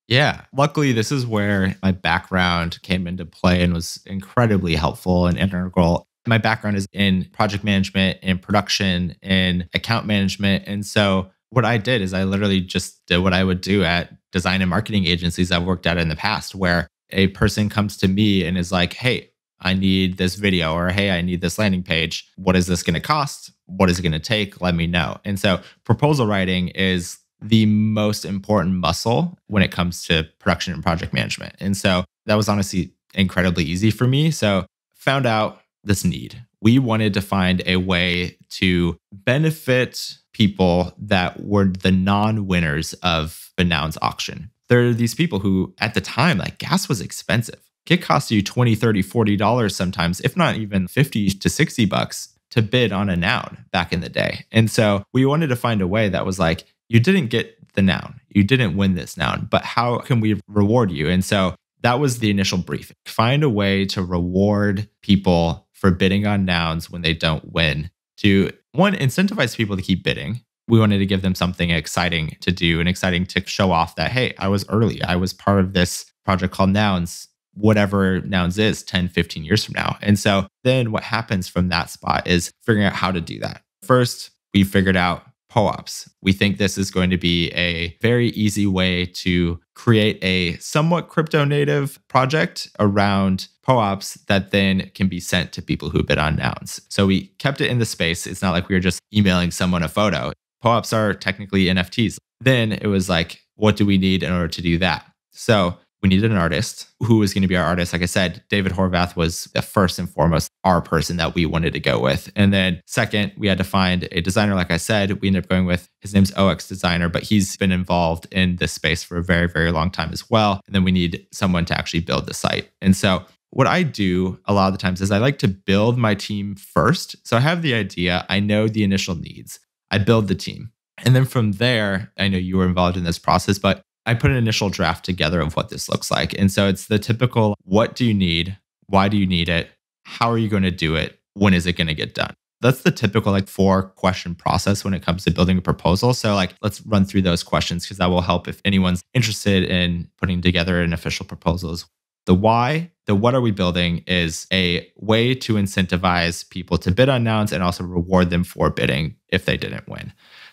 Yeah. Luckily, this is where my background came into play and was incredibly helpful and integral. My background is in project management, in production, in account management. And so what I did is I literally just did what I would do at design and marketing agencies I've worked at in the past, where a person comes to me and is like, hey, I need this video, or hey, I need this landing page. What is this going to cost? What is it going to take? Let me know. And so proposal writing is the most important muscle when it comes to production and project management. And so that was honestly incredibly easy for me. So found out this need. We wanted to find a way to benefit people that were the non-winners of the Nouns auction. there are these people who at the time, like gas was expensive. It cost you $20, $30, $40 sometimes, if not even 50 to 60 bucks to bid on a noun back in the day. And so we wanted to find a way that was like, you didn't get the noun, you didn't win this noun, but how can we reward you? And so that was the initial brief. Find a way to reward people for bidding on nouns when they don't win, to one, incentivize people to keep bidding. We wanted to give them something exciting to do and exciting to show off that, hey, I was early. I was part of this project called Nouns, whatever Nouns is 10, 15 years from now. And so then what happens from that spot is figuring out how to do that. First, we figured out POAPs. We think this is going to be a very easy way to create a somewhat crypto native project around POAPs that then can be sent to people who bid on nouns. So we kept it in the space. It's not like we were just emailing someone a photo. POAPs are technically NFTs. Then it was like, what do we need in order to do that? So we needed an artist. Who was going to be our artist? Like I said, David Horvath was the first and foremost our person that we wanted to go with. And then second, we had to find a designer. Like I said, we ended up going with, his name's OX Designer, but he's been involved in this space for a very, very long time as well. And then we need someone to actually build the site. And so what I do a lot of the times is I like to build my team first. So I have the idea, I know the initial needs, I build the team. And then from there, I know you were involved in this process, but I put an initial draft together of what this looks like. And so it's the typical, what do you need? Why do you need it? How are you going to do it? When is it going to get done? That's the typical 4-question process when it comes to building a proposal. So let's run through those questions because that will help if anyone's interested in putting together an official proposal. The why, the what are we building is a way to incentivize people to bid on nouns and also reward them for bidding if they didn't win.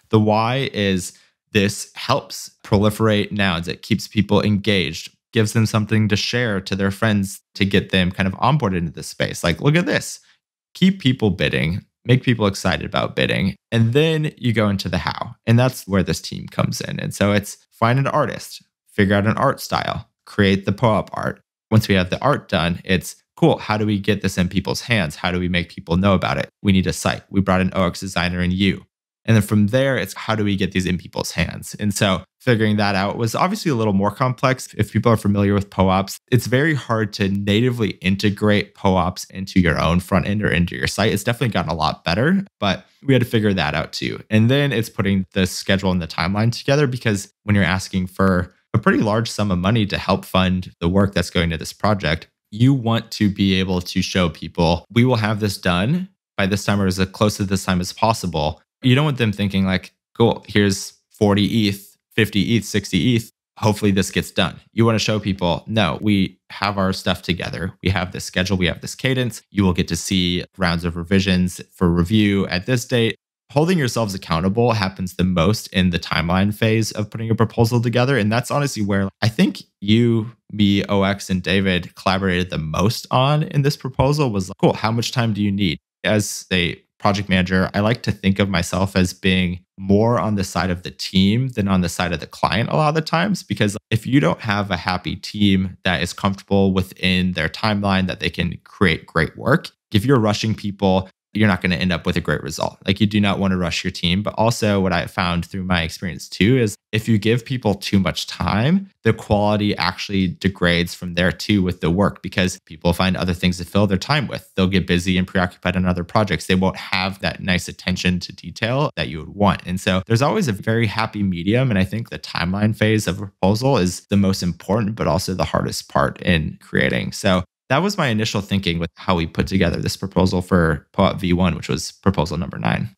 The why is this helps proliferate nouns. It keeps people engaged, gives them something to share to their friends to get them kind of onboarded into this space. Like, look at this. Keep people bidding, make people excited about bidding. And then you go into the how. And that's where this team comes in. And so it's find an artist, figure out an art style, create the POAP art. Once we have the art done, it's cool. How do we get this in people's hands? How do we make people know about it? We need a site. We brought an OX Designer and you. And then from there, it's how do we get these in people's hands? And so figuring that out was obviously a little more complex. If people are familiar with POAPs, it's very hard to natively integrate POAPs into your own front end or into your site. It's definitely gotten a lot better, but we had to figure that out too. And then it's putting the schedule and the timeline together because when you're asking for a pretty large sum of money to help fund the work that's going to this project, you want to be able to show people, we will have this done by this time or as close to this time as possible. You don't want them thinking cool, here's 40 ETH, 50 ETH, 60 ETH. Hopefully this gets done. You want to show people, no, we have our stuff together. We have this schedule. We have this cadence. You will get to see rounds of revisions for review at this date. Holding yourselves accountable happens the most in the timeline phase of putting a proposal together. And that's honestly where I think you, me, OX, and David collaborated the most on in this proposal was cool, how much time do you need? As a project manager, I like to think of myself as being more on the side of the team than on the side of the client a lot of the times. Because if you don't have a happy team that is comfortable within their timeline, that they can create great work, if you're rushing people, you're not going to end up with a great result. You do not want to rush your team. But also what I found through my experience too is if you give people too much time, the quality actually degrades from there too with the work because people find other things to fill their time with. They'll get busy and preoccupied on other projects. They won't have that nice attention to detail that you would want. And so there's always a very happy medium. And I think the timeline phase of a proposal is the most important, but also the hardest part in creating. So that was my initial thinking with how we put together this proposal for POAP V1, which was proposal number 9.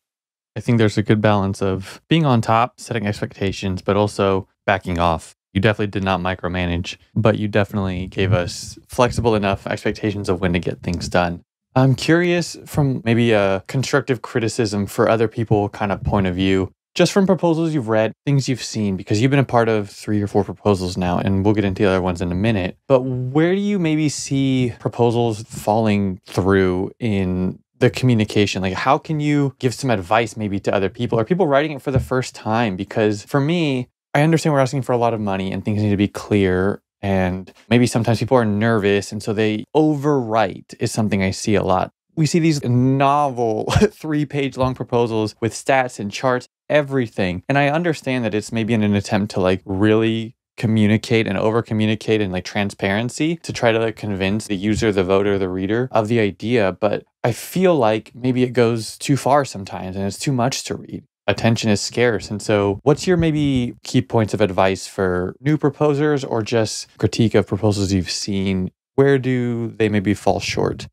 I think there's a good balance of being on top, setting expectations, but also backing off. You definitely did not micromanage, but you definitely gave us flexible enough expectations of when to get things done. I'm curious from maybe a constructive criticism for other people kind of point of view, just from proposals you've read, things you've seen, because you've been a part of 3 or 4 proposals now, and we'll get into the other ones in a minute. But where do you maybe see proposals falling through in the communication? How can you give some advice maybe to other people? Are people writing it for the first time? Because for me, I understand we're asking for a lot of money and things need to be clear. And maybe sometimes people are nervous, and so they overwrite is something I see a lot. We see these novel 3-page long proposals with stats and charts, everything. And I understand that it's maybe in an attempt to really communicate and over communicate and like transparency to try to like convince the user, the voter, the reader of the idea. But I feel like maybe it goes too far sometimes and it's too much to read. Attention is scarce. And so what's your maybe key points of advice for new proposers or just critique of proposals you've seen? Where do they maybe fall short?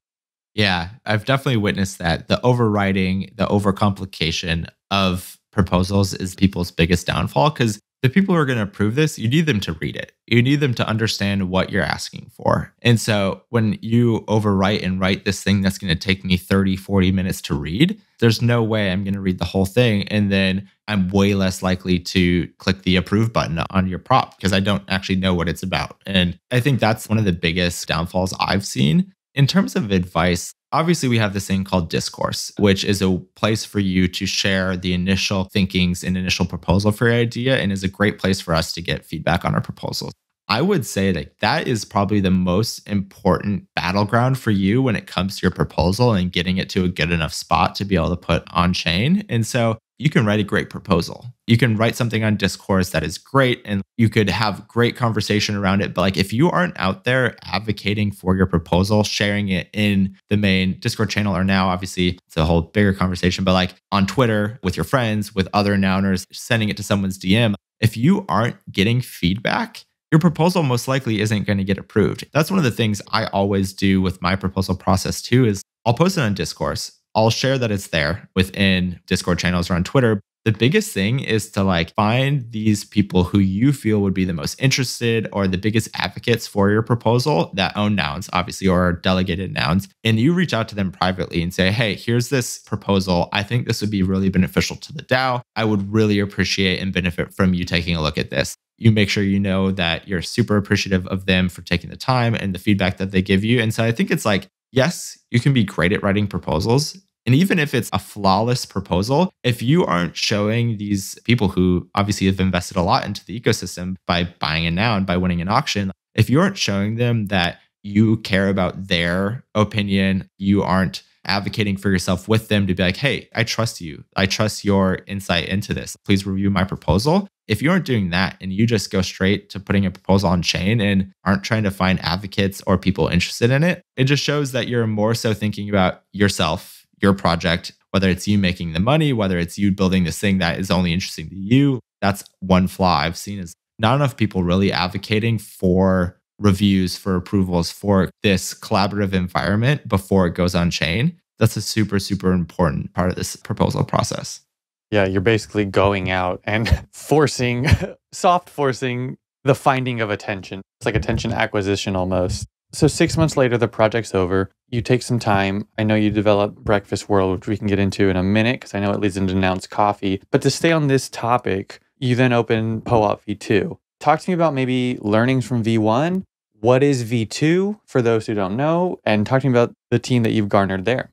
Yeah, I've definitely witnessed that. The overwriting, the overcomplication of proposals is people's biggest downfall because the people who are going to approve this, you need them to read it. You need them to understand what you're asking for. And so when you overwrite and write this thing that's going to take me 30, 40 minutes to read, there's no way I'm going to read the whole thing. And then I'm way less likely to click the approve button on your prop because I don't actually know what it's about. And I think that's one of the biggest downfalls I've seen. In terms of advice, obviously we have this thing called discourse, which is a place for you to share the initial thinkings and initial proposal for your idea and is a great place for us to get feedback on our proposals. I would say that that is probably the most important battleground for you when it comes to your proposal and getting it to a good enough spot to be able to put on chain. And so you can write a great proposal. You can write something on discourse that is great and you could have great conversation around it. But like if you aren't out there advocating for your proposal, sharing it in the main Discord channel, or now obviously it's a whole bigger conversation, but like on Twitter with your friends, with other nouners, sending it to someone's DM, if you aren't getting feedback, your proposal most likely isn't going to get approved. That's one of the things I always do with my proposal process too, is I'll post it on discourse. I'll share that it's there within Discord channels or on Twitter. The biggest thing is to like find these people who you feel would be the most interested or the biggest advocates for your proposal that own nouns, obviously, or are delegated nouns. And you reach out to them privately and say, hey, here's this proposal. I think this would be really beneficial to the DAO. I would really appreciate and benefit from you taking a look at this. You make sure you know that you're super appreciative of them for taking the time and the feedback that they give you. And so I think it's like, yes, you can be great at writing proposals. And even if it's a flawless proposal, if you aren't showing these people who obviously have invested a lot into the ecosystem by buying a noun, by winning an auction, if you aren't showing them that you care about their opinion, you aren't advocating for yourself with them to be like, hey, I trust you. I trust your insight into this. Please review my proposal. If you aren't doing that and you just go straight to putting a proposal on chain and aren't trying to find advocates or people interested in it, it just shows that you're more so thinking about yourself, your project, whether it's you making the money, whether it's you building this thing that is only interesting to you. That's one flaw I've seen is not enough people really advocating for reviews, for approvals, for this collaborative environment before it goes on chain. That's a super, super important part of this proposal process. Yeah, you're basically going out and forcing, soft forcing the finding of attention. It's like attention acquisition almost. So 6 months later, the project's over. You take some time. I know you develop Brkfst World, which we can get into in a minute because I know it leads into Nouns Coffee. But to stay on this topic, you then open POAP V2. Talk to me about maybe learnings from V1. What is V2 for those who don't know? And talk to me about the team that you've garnered there.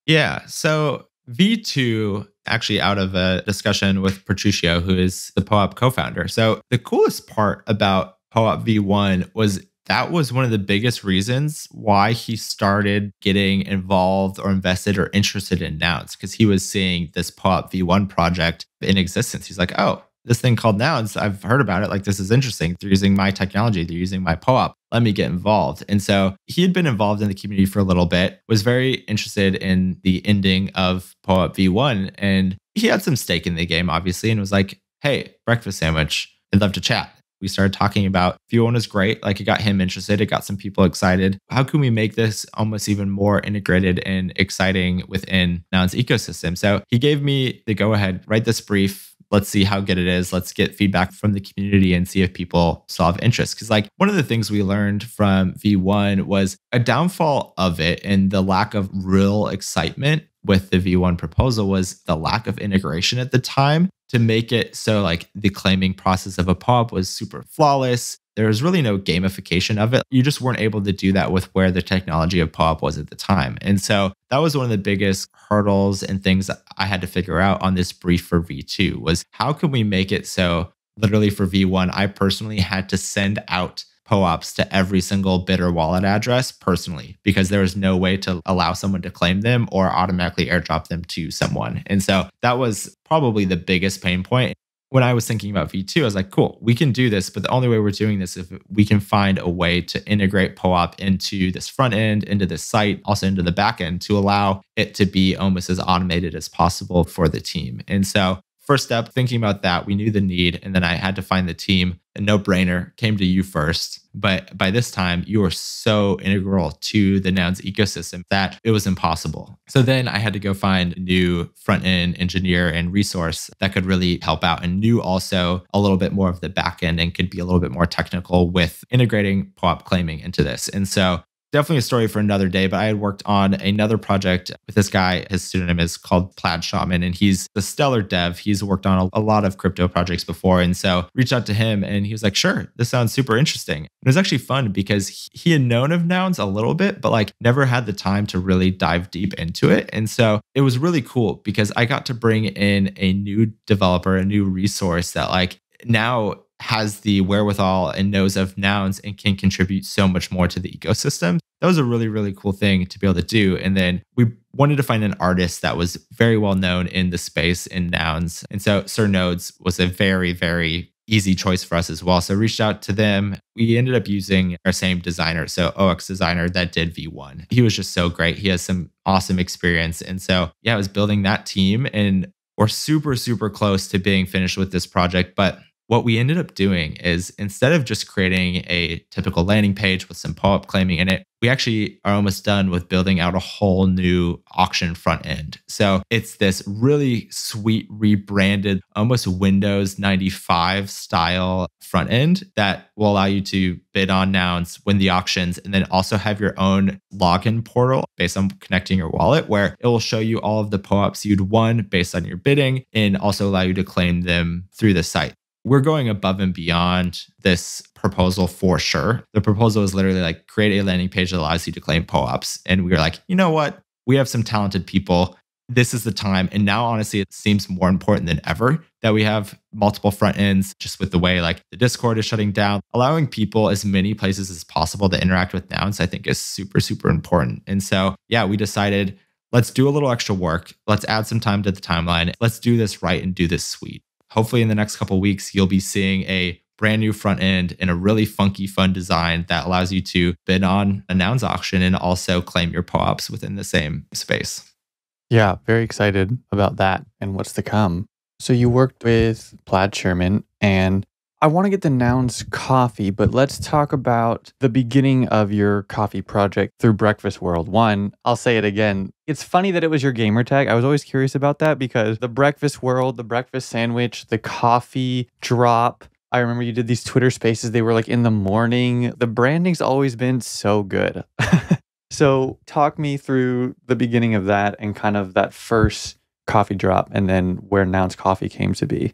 Yeah, so V2, actually out of a discussion with Patricio, who is the POAP co-founder. So the coolest part about POAP V1 was that was one of the biggest reasons why he started getting involved or invested or interested in nouns, because he was seeing this POAP V1 project in existence. He's like, oh, this thing called nouns, I've heard about it. Like, this is interesting. They're using my technology. They're using my POAP. Let me get involved. And so he had been involved in the community for a little bit, was very interested in the ending of POAP V1. And he had some stake in the game, obviously, and was like, hey, Brkfstsndwch, I'd love to chat. We started talking about V1 was great. Like, it got him interested. It got some people excited. How can we make this almost even more integrated and exciting within Nouns ecosystem? So he gave me the go ahead, write this brief. Let's see how good it is. Let's get feedback from the community and see if people still have interest. Because like one of the things we learned from V1 was a downfall of it and the lack of real excitement with the V1 proposal was the lack of integration at the time to make it so like the claiming process of a POAP was super flawless. There was really no gamification of it. You just weren't able to do that with where the technology of POAP was at the time. And so that was one of the biggest hurdles and things that I had to figure out on this brief for V2 was how can we make it so literally for V1, I personally had to send out POAPs to every single bidder wallet address personally, because there was no way to allow someone to claim them or automatically airdrop them to someone. And so that was probably the biggest pain point. when I was thinking about V2, I was like, cool, we can do this. But the only way we're doing this is if we can find a way to integrate POAP into this front end, into this site, also into the back end to allow it to be almost as automated as possible for the team. And so first step, thinking about that, we knew the need, and then I had to find the team. A no-brainer came to you first. But by this time, you were so integral to the Nouns ecosystem that it was impossible. So then I had to go find a new front-end engineer and resource that could really help out, and knew also a little bit more of the back end and could be a little bit more technical with integrating POAP claiming into this. And so definitely a story for another day, but I had worked on another project with this guy. His pseudonym is called Plaid Shaman, and he's a stellar dev. He's worked on a lot of crypto projects before. And so reached out to him and he was like, sure, this sounds super interesting. It was actually fun because he had known of Nouns a little bit, but like never had the time to really dive deep into it. And so it was really cool because I got to bring in a new developer, a new resource that like now has the wherewithal and knows of Nouns and can contribute so much more to the ecosystem. That was a really, really cool thing to be able to do. And then we wanted to find an artist that was very well known in the space in Nouns. And so Sir Nodes was a very, very easy choice for us as well. So reached out to them. We ended up using our same designer. So OX designer that did V1. He was just so great. He has some awesome experience. And so, yeah, I was building that team and we're super, super close to being finished with this project. But what we ended up doing is instead of just creating a typical landing page with some POAP claiming in it, we actually are almost done with building out a whole new auction front end. So it's this really sweet, rebranded, almost Windows 95 style front end that will allow you to bid on Nouns, win the auctions, and then also have your own login portal based on connecting your wallet, where it will show you all of the POAPs you'd won based on your bidding and also allow you to claim them through the site. We're going above and beyond this proposal for sure. The proposal is literally like create a landing page that allows you to claim POAPs. And we were like, you know what? We have some talented people. This is the time. And now, honestly, it seems more important than ever that we have multiple front ends, just with the way like the Discord is shutting down. Allowing people as many places as possible to interact with Nouns, I think is super, super important. And so, yeah, we decided, let's do a little extra work. Let's add some time to the timeline. Let's do this right and do this sweet. Hopefully in the next couple of weeks, you'll be seeing a brand new front end and a really funky, fun design that allows you to bid on a Nouns auction and also claim your POAPs within the same space. Yeah, very excited about that and what's to come. So you worked with Plaid Sherman, and I want to get to Nouns Coffee, but let's talk about the beginning of your coffee project through Brkfst World. One, I'll say it again. It's funny that it was your gamer tag. I was always curious about that because the Brkfst World, the Brkfstsndwch, the coffee drop. I remember you did these Twitter spaces. They were like in the morning. The branding's always been so good. So talk me through the beginning of that and kind of that first coffee drop and then where Nouns Coffee came to be.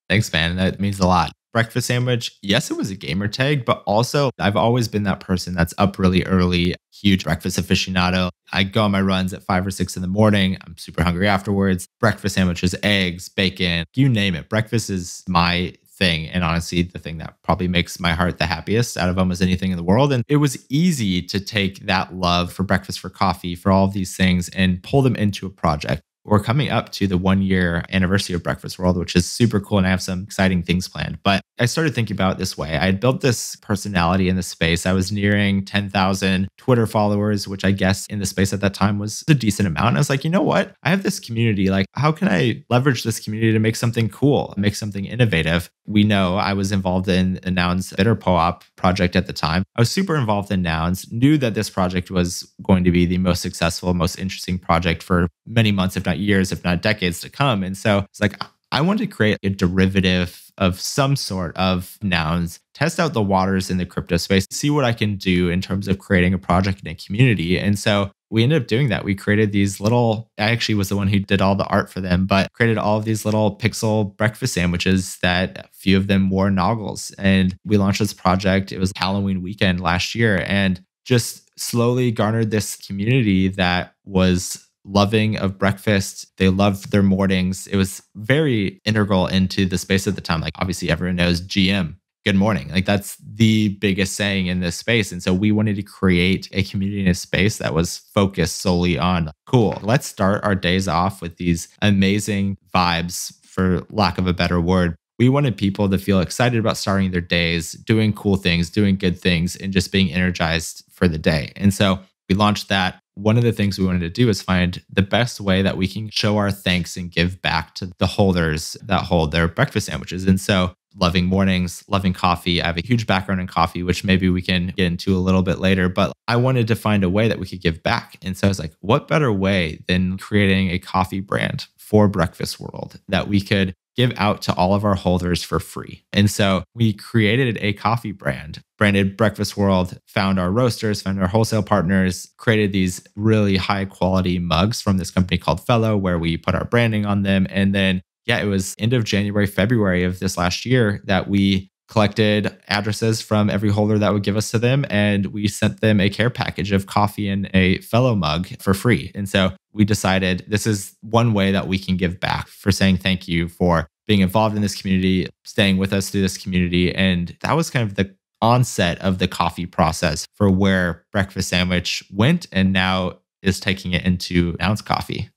Thanks, man. That means a lot. Brkfstsndwch, yes, it was a gamer tag, but also I've always been that person that's up really early, huge breakfast aficionado. I go on my runs at 5 or 6 in the morning. I'm super hungry afterwards. Breakfast sandwiches, eggs, bacon, you name it. Breakfast is my thing. And honestly, the thing that probably makes my heart the happiest out of almost anything in the world. And it was easy to take that love for breakfast, for coffee, for all of these things and pull them into a project. We're coming up to the 1-year anniversary of Brkfst World, which is super cool. And I have some exciting things planned. But I started thinking about it this way. I had built this personality in the space. I was nearing 10,000 Twitter followers, which I guess in the space at that time was a decent amount. And I was like, you know what? I have this community. Like, how can I leverage this community to make something cool, make something innovative? We know I was involved in a Nouns Bitter POAP project at the time. I was super involved in Nouns, knew that this project was going to be the most successful, most interesting project for many months, if not years, if not decades to come. And so it's like, I wanted to create a derivative of some sort of Nouns, test out the waters in the crypto space, see what I can do in terms of creating a project and a community. And so we ended up doing that. We created these little, I actually was the one who did all the art for them, but created all of these little pixel breakfast sandwiches that a few of them wore noggles. And we launched this project. It was Halloween weekend last year and just slowly garnered this community that was loving of breakfast. They loved their mornings. It was very integral into the space at the time. Like obviously everyone knows GM, good morning. Like that's the biggest saying in this space. And so we wanted to create a community in a space that was focused solely on, cool, let's start our days off with these amazing vibes, for lack of a better word. we wanted people to feel excited about starting their days, doing cool things, doing good things, and just being energized for the day. And so we launched that. One of the things we wanted to do is find the best way that we can show our thanks and give back to the holders that hold their breakfast sandwiches. And so loving mornings, loving coffee. I have a huge background in coffee, which maybe we can get into a little bit later, but I wanted to find a way that we could give back. And so I was like, what better way than creating a coffee brand for Brkfst World that we could give out to all of our holders for free? And so we created a coffee brand, branded Brkfst World, found our roasters, found our wholesale partners, created these really high quality mugs from this company called Fellow, where we put our branding on them. And then it was end of January, February of this last year that we collected addresses from every holder that would give us to them. And we sent them a care package of coffee and a Fellow mug for free. And so we decided this is one way that we can give back for saying thank you for being involved in this community, staying with us through this community. And that was kind of the onset of the coffee process for where Brkfstsndwch went and now is taking it into Nouns Coffee.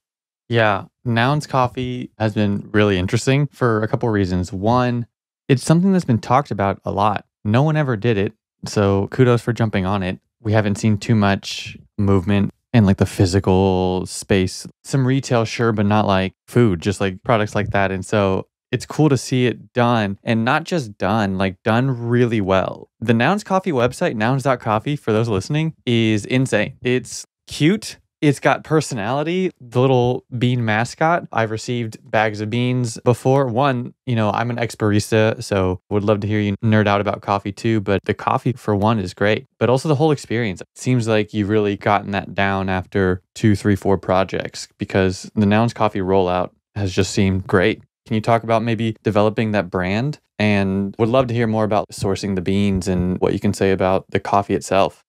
Yeah, Nouns Coffee has been really interesting for a couple of reasons. One, it's something that's been talked about a lot. No one ever did it, so kudos for jumping on it. We haven't seen too much movement in like the physical space. Some retail, sure, but not like food, just like products like that. And so it's cool to see it done, and not just done, like done really well. The Nouns Coffee website, nouns.coffee, for those listening, is insane. It's cute. It's got personality. The little bean mascot. I've received bags of beans before. One, I'm an ex-barista, so would love to hear you nerd out about coffee too. But the coffee, for one, is great. But also the whole experience. It seems like you've really gotten that down after 2, 3, 4 projects, because the Nouns Coffee rollout has just seemed great. Can you talk about maybe developing that brand? And would love to hear more about sourcing the beans and what you can say about the coffee itself.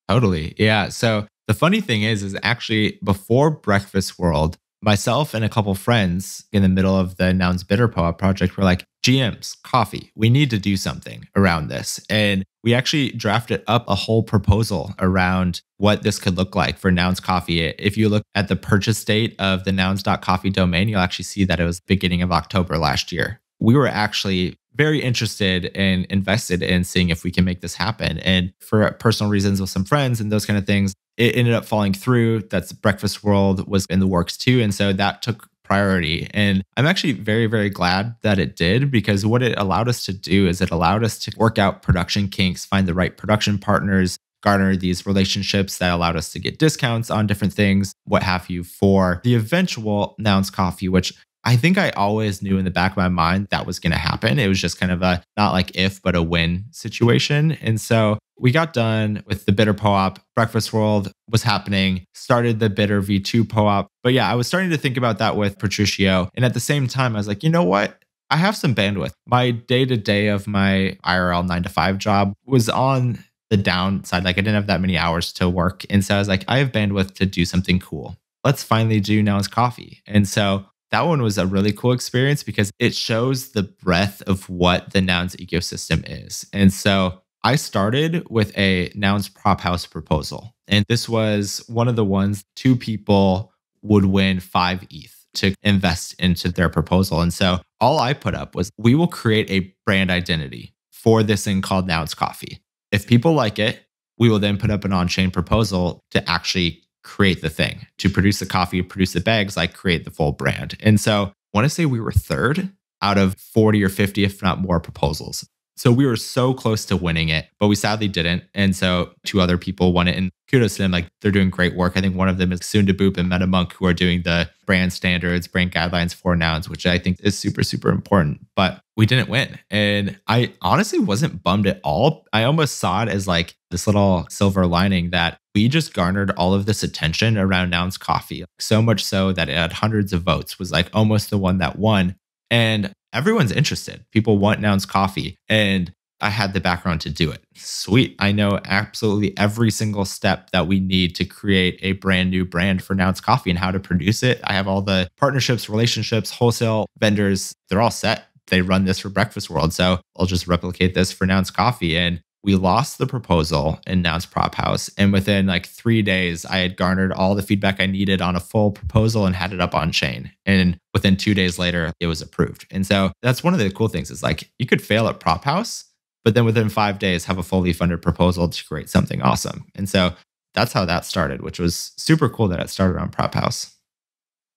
Totally. Yeah. So the funny thing is actually before Brkfst World, myself and a couple friends in the middle of the Nouns Bitter POAP project were like, GMs, coffee, we need to do something around this. And we actually drafted up a whole proposal around what this could look like for Nouns Coffee. If you look at the purchase date of the nouns.coffee domain, you'll actually see that it was beginning of October last year. We were actually very interested and invested in seeing if we can make this happen. And for personal reasons with some friends and those kind of things, it ended up falling through. That's Brkfst World was in the works too. And so that took priority. And I'm actually very, very glad that it did, because what it allowed us to do is it allowed us to work out production kinks, find the right production partners, garner these relationships that allowed us to get discounts on different things, what have you, for the eventual Nouns Coffee, which I think I always knew in the back of my mind that was going to happen. It was just kind of a not like if, but a when situation. And so we got done with the Bitter POAP. Brkfst World was happening, started the Bitter V2 POAP. But yeah, I was starting to think about that with Patricio. And at the same time, I was like, you know what? I have some bandwidth. My day-to-day of my IRL 9-to-5 job was on the downside. Like I didn't have that many hours to work. And so I was like, I have bandwidth to do something cool. Let's finally do Nouns Coffee. And so that one was a really cool experience because it shows the breadth of what the Nouns ecosystem is. And so I started with a Nouns prop house proposal. And this was one of the ones 2 people would win 5 ETH to invest into their proposal. And so all I put up was, we will create a brand identity for this thing called Nouns Coffee. If people like it, we will then put up an on-chain proposal to actually create the thing, to produce the coffee, produce the bags, like create the full brand. And so I want to say we were 3rd out of 40 or 50, if not more, proposals. So we were so close to winning it, but we sadly didn't. And so 2 other people won it, and kudos to them. Like they're doing great work. I think one of them is Soon to Boop and MetaMonk, who are doing the brand standards, brand guidelines for Nouns, which I think is super, super important. But we didn't win. And I honestly wasn't bummed at all. I almost saw it as like this little silver lining that we just garnered all of this attention around Nouns Coffee. So much so that it had hundreds of votes, was like almost the one that won. And everyone's interested. People want Nouns Coffee. And I had the background to do it. Sweet. I know absolutely every single step that we need to create a brand new brand for Nouns Coffee and how to produce it. I have all the partnerships, relationships, wholesale vendors. They're all set. They run this for Brkfst World. So I'll just replicate this for Nouns Coffee. And we lost the proposal in Nouns Prop House. And within like 3 days, I had garnered all the feedback I needed on a full proposal and had it up on chain. And within 2 days later, it was approved. And so that's one of the cool things is like you could fail at Prop House, but then within 5 days, have a fully funded proposal to create something awesome. And so that's how that started, which was super cool that it started on Prop House.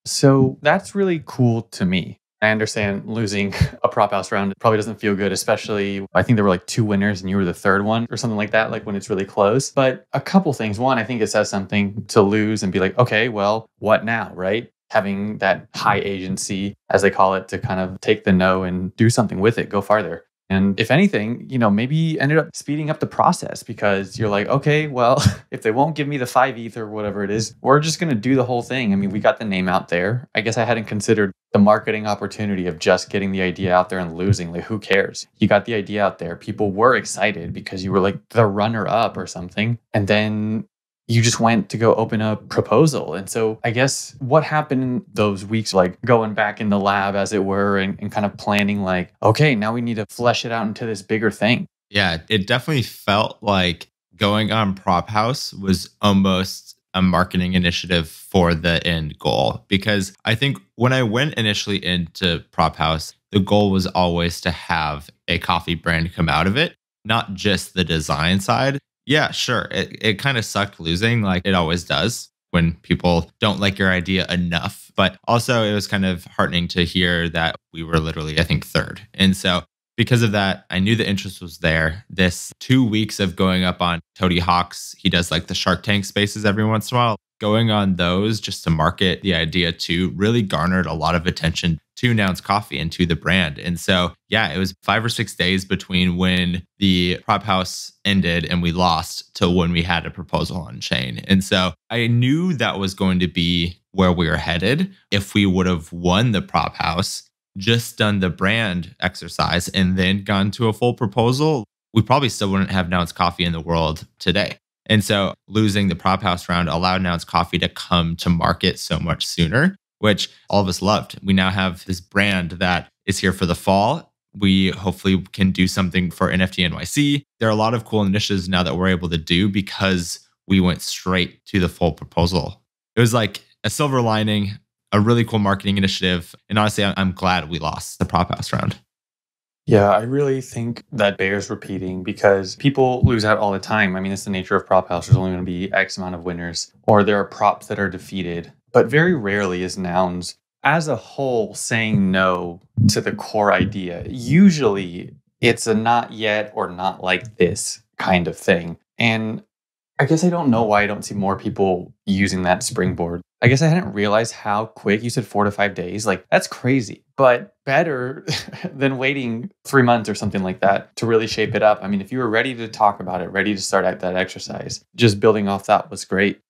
So that's really cool to me. I understand losing a prop house round probably doesn't feel good, especially I think there were like 2 winners and you were the third one or something like that, like when it's really close. But a couple things. One, I think it says something to lose and be like, okay, well, what now, right? Having that high agency, as they call it, to kind of take the no and do something with it, go farther. And if anything, maybe ended up speeding up the process because you're like, okay, well, if they won't give me the 5 ETH or whatever it is, we're just going to do the whole thing. I mean, we got the name out there. I guess I hadn't considered the marketing opportunity of just getting the idea out there and losing. Like, who cares? You got the idea out there. People were excited because you were like the runner up or something. And then you just went to go open a proposal. And so I guess what happened in those weeks, like going back in the lab, as it were, and kind of planning like, okay, now we need to flesh it out into this bigger thing. Yeah, it definitely felt like going on Prop House was almost a marketing initiative for the end goal. Because I think when I went initially into Prop House, the goal was always to have a coffee brand come out of it, not just the design side. Yeah, sure. It kind of sucked losing, like it always does when people don't like your idea enough. But also, it was kind of heartening to hear that we were literally, I think, third. And so because of that, I knew the interest was there. This 2 weeks of going up on Tony Hawk's, he does like the Shark Tank spaces every once in a while. Going on those just to market the idea to really garnered a lot of attention to Nouns Coffee and to the brand. And so, yeah, it was 5 or 6 days between when the prop house ended and we lost to when we had a proposal on chain. And so I knew that was going to be where we were headed. If we would have won the prop house, just done the brand exercise and then gone to a full proposal, we probably still wouldn't have Nouns Coffee in the world today. And so losing the prop house round allowed Nouns Coffee to come to market so much sooner, which all of us loved. We now have this brand that is here for the fall. We hopefully can do something for NFT NYC. There are a lot of cool initiatives now that we're able to do because we went straight to the full proposal. It was like a silver lining, a really cool marketing initiative. And honestly, I'm glad we lost the prop house round. Yeah, I really think that bears repeating because people lose out all the time. I mean, it's the nature of prop house. There's only going to be X amount of winners, or there are props that are defeated. But very rarely is Nouns as a whole saying no to the core idea. Usually it's a not yet or not like this kind of thing. And I guess I don't know why I don't see more people using that springboard. I guess I hadn't realized how quick. You said 4 to 5 days. Like, that's crazy, but better than waiting 3 months or something like that to really shape it up. I mean, if you were ready to talk about it, ready to start at that exercise, just building off that was great.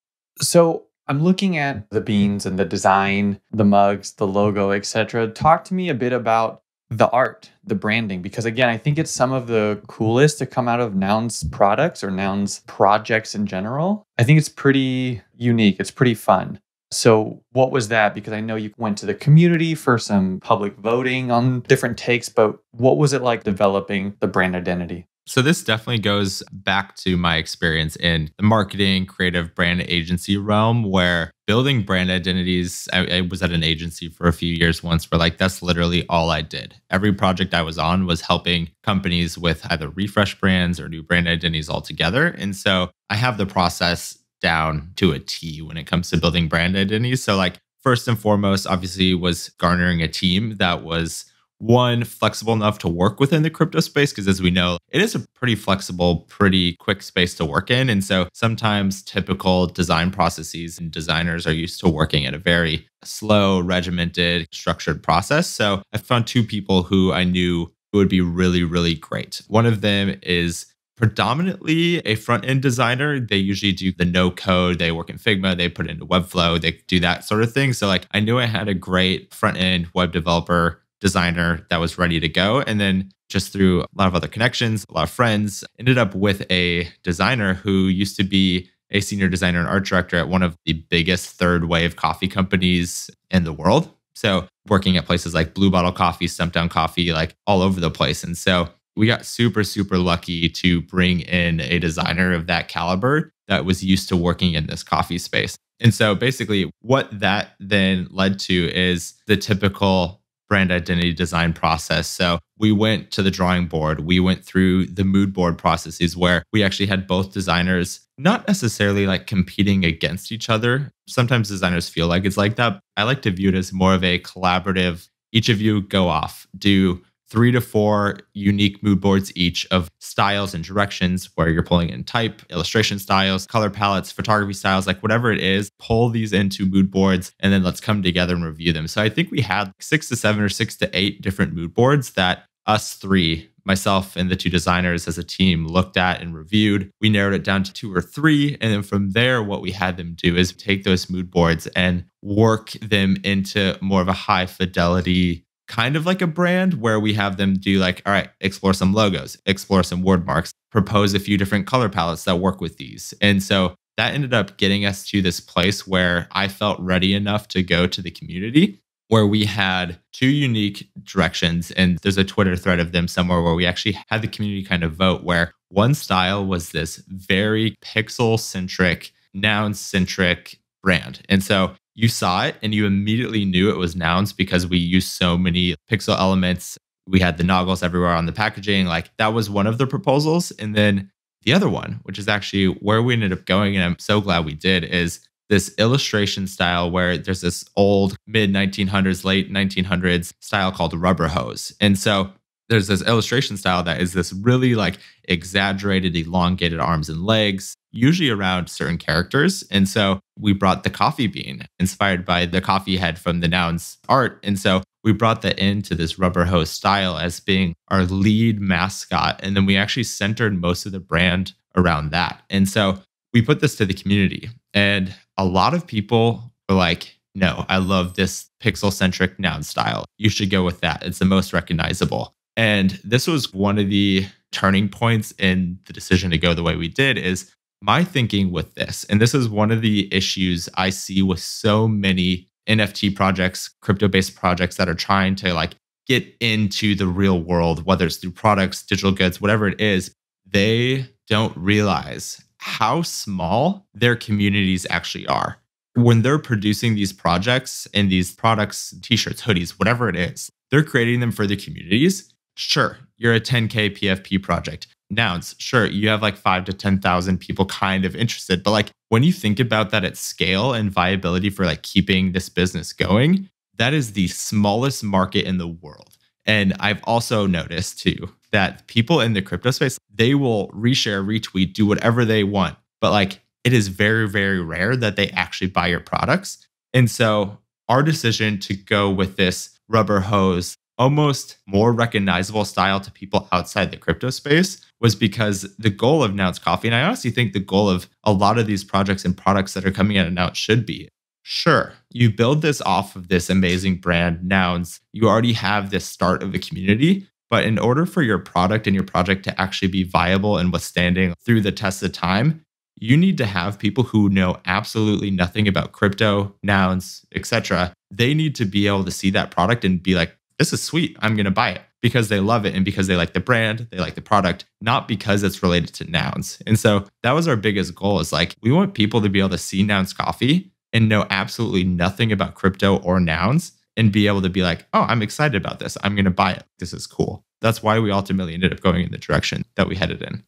So I'm looking at the beans and the design, the mugs, the logo, etc. Talk to me a bit about the art, the branding, because again, I think it's some of the coolest to come out of Nouns products or Nouns projects in general. I think it's pretty unique. It's pretty fun. So what was that? Because I know you went to the community for some public voting on different takes, but what was it like developing the brand identity? So this definitely goes back to my experience in the marketing, creative brand agency realm, where building brand identities, I was at an agency for a few years once where like that's literally all I did. Every project I was on was helping companies with either refresh brands or new brand identities altogether. And so I have the process down to a T when it comes to building brand identities. So like first and foremost, obviously was garnering a team that was one, flexible enough to work within the crypto space, because as we know, it is a pretty flexible, pretty quick space to work in. And so sometimes typical design processes and designers are used to working at a very slow, regimented, structured process. So I found 2 people who I knew would be really, really great. One of them is predominantly a front-end designer. They usually do the no code. They work in Figma. They put it into Webflow. They do that sort of thing. So like I knew I had a great front-end web developer designer that was ready to go. And then just through a lot of other connections, a lot of friends, ended up with a designer who used to be a senior designer and art director at one of the biggest third wave coffee companies in the world. So working at places like Blue Bottle Coffee, Stumptown Coffee, like all over the place. And so we got super, super lucky to bring in a designer of that caliber that was used to working in this coffee space. And so basically, what that then led to is the typical brand identity design process. So we went to the drawing board. We went through the mood board processes where we actually had both designers not necessarily like competing against each other. Sometimes designers feel like it's like that. I like to view it as more of a collaborative. Each of you go off, do 3 to 4 unique mood boards each of styles and directions where you're pulling in type, illustration styles, color palettes, photography styles, like whatever it is, pull these into mood boards and then let's come together and review them. So I think we had 6 to 7 or 6 to 8 different mood boards that us three, myself and the 2 designers as a team, looked at and reviewed. We narrowed it down to 2 or 3. And then from there, what we had them do is take those mood boards and work them into more of a high fidelity kind of like a brand where we have them do like, all right, explore some logos, explore some word marks, propose a few different color palettes that work with these. And so that ended up getting us to this place where I felt ready enough to go to the community where we had 2 unique directions. And there's a Twitter thread of them somewhere where we actually had the community kind of vote where one style was this very pixel centric, noun centric brand. And so you saw it and you immediately knew it was Nouns because we used so many pixel elements. We had the noggles everywhere on the packaging. Like that was one of the proposals. And then the other one, which is actually where we ended up going, and I'm so glad we did, is this illustration style where there's this old mid 1900s, late 1900s style called rubber hose. And so there's this illustration style that is this really like exaggerated, elongated arms and legs, usually around certain characters. And so we brought the coffee bean inspired by the coffee head from the Nouns art. And so we brought that into this rubber hose style as being our lead mascot. And then we actually centered most of the brand around that. And so we put this to the community. And a lot of people were like, no, I love this pixel centric noun style. You should go with that. It's the most recognizable. And this was one of the turning points in the decision to go the way we did is my thinking with this. And this is one of the issues I see with so many NFT projects, crypto-based projects that are trying to like get into the real world, whether it's through products, digital goods, whatever it is. They don't realize how small their communities actually are. When they're producing these projects and these products, t-shirts, hoodies, whatever it is, they're creating them for the communities. Sure, you're a 10K PFP project. Nouns, sure, you have like 5 to 10,000 people kind of interested. But like when you think about that at scale and viability for like keeping this business going, that is the smallest market in the world. And I've also noticed too that people in the crypto space, they will reshare, retweet, do whatever they want. But like it is very, very rare that they actually buy your products. And so our decision to go with this rubber hose, almost more recognizable style to people outside the crypto space was because the goal of Nouns Coffee, and I honestly think the goal of a lot of these projects and products that are coming out of Nouns should be, sure, you build this off of this amazing brand, Nouns. You already have this start of a community. But in order for your product and your project to actually be viable and withstanding through the test of time, you need to have people who know absolutely nothing about crypto, nouns, etc. They need to be able to see that product and be like, this is sweet. I'm going to buy it because they love it and because they like the brand, they like the product, not because it's related to nouns. And so that was our biggest goal is like, we want people to be able to see Nouns Coffee and know absolutely nothing about crypto or nouns and be able to be like, oh, I'm excited about this. I'm going to buy it. This is cool. That's why we ultimately ended up going in the direction that we headed in.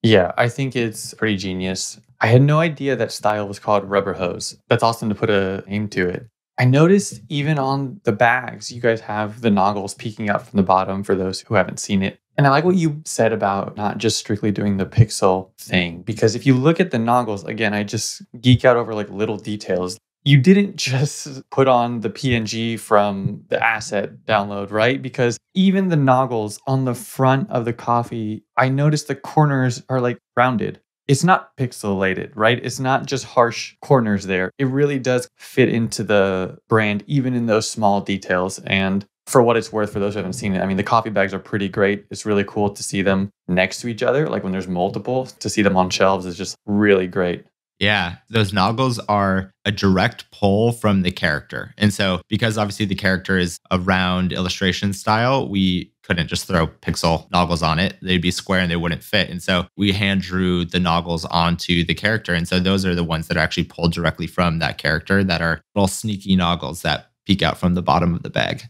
Yeah, I think it's pretty genius. I had no idea that style was called rubber hose. That's awesome to put a name to it. I noticed even on the bags, you guys have the noggles peeking out from the bottom for those who haven't seen it. And I like what you said about not just strictly doing the pixel thing, because if you look at the noggles, again, I just geek out over like little details. You didn't just put on the PNG from the asset download, right? Because even the noggles on the front of the coffee, I noticed the corners are like rounded. It's not pixelated, right? It's not just harsh corners there. It really does fit into the brand, even in those small details. And for what it's worth, for those who haven't seen it, I mean, the coffee bags are pretty great. It's really cool to see them next to each other. Like when there's multiple, to see them on shelves is just really great. Yeah, those noggles are a direct pull from the character. And so, because obviously the character is a round illustration style, we couldn't just throw pixel noggles on it. They'd be square and they wouldn't fit. And so, we hand drew the noggles onto the character. And so, those are the ones that are actually pulled directly from that character that are little sneaky noggles that peek out from the bottom of the bag.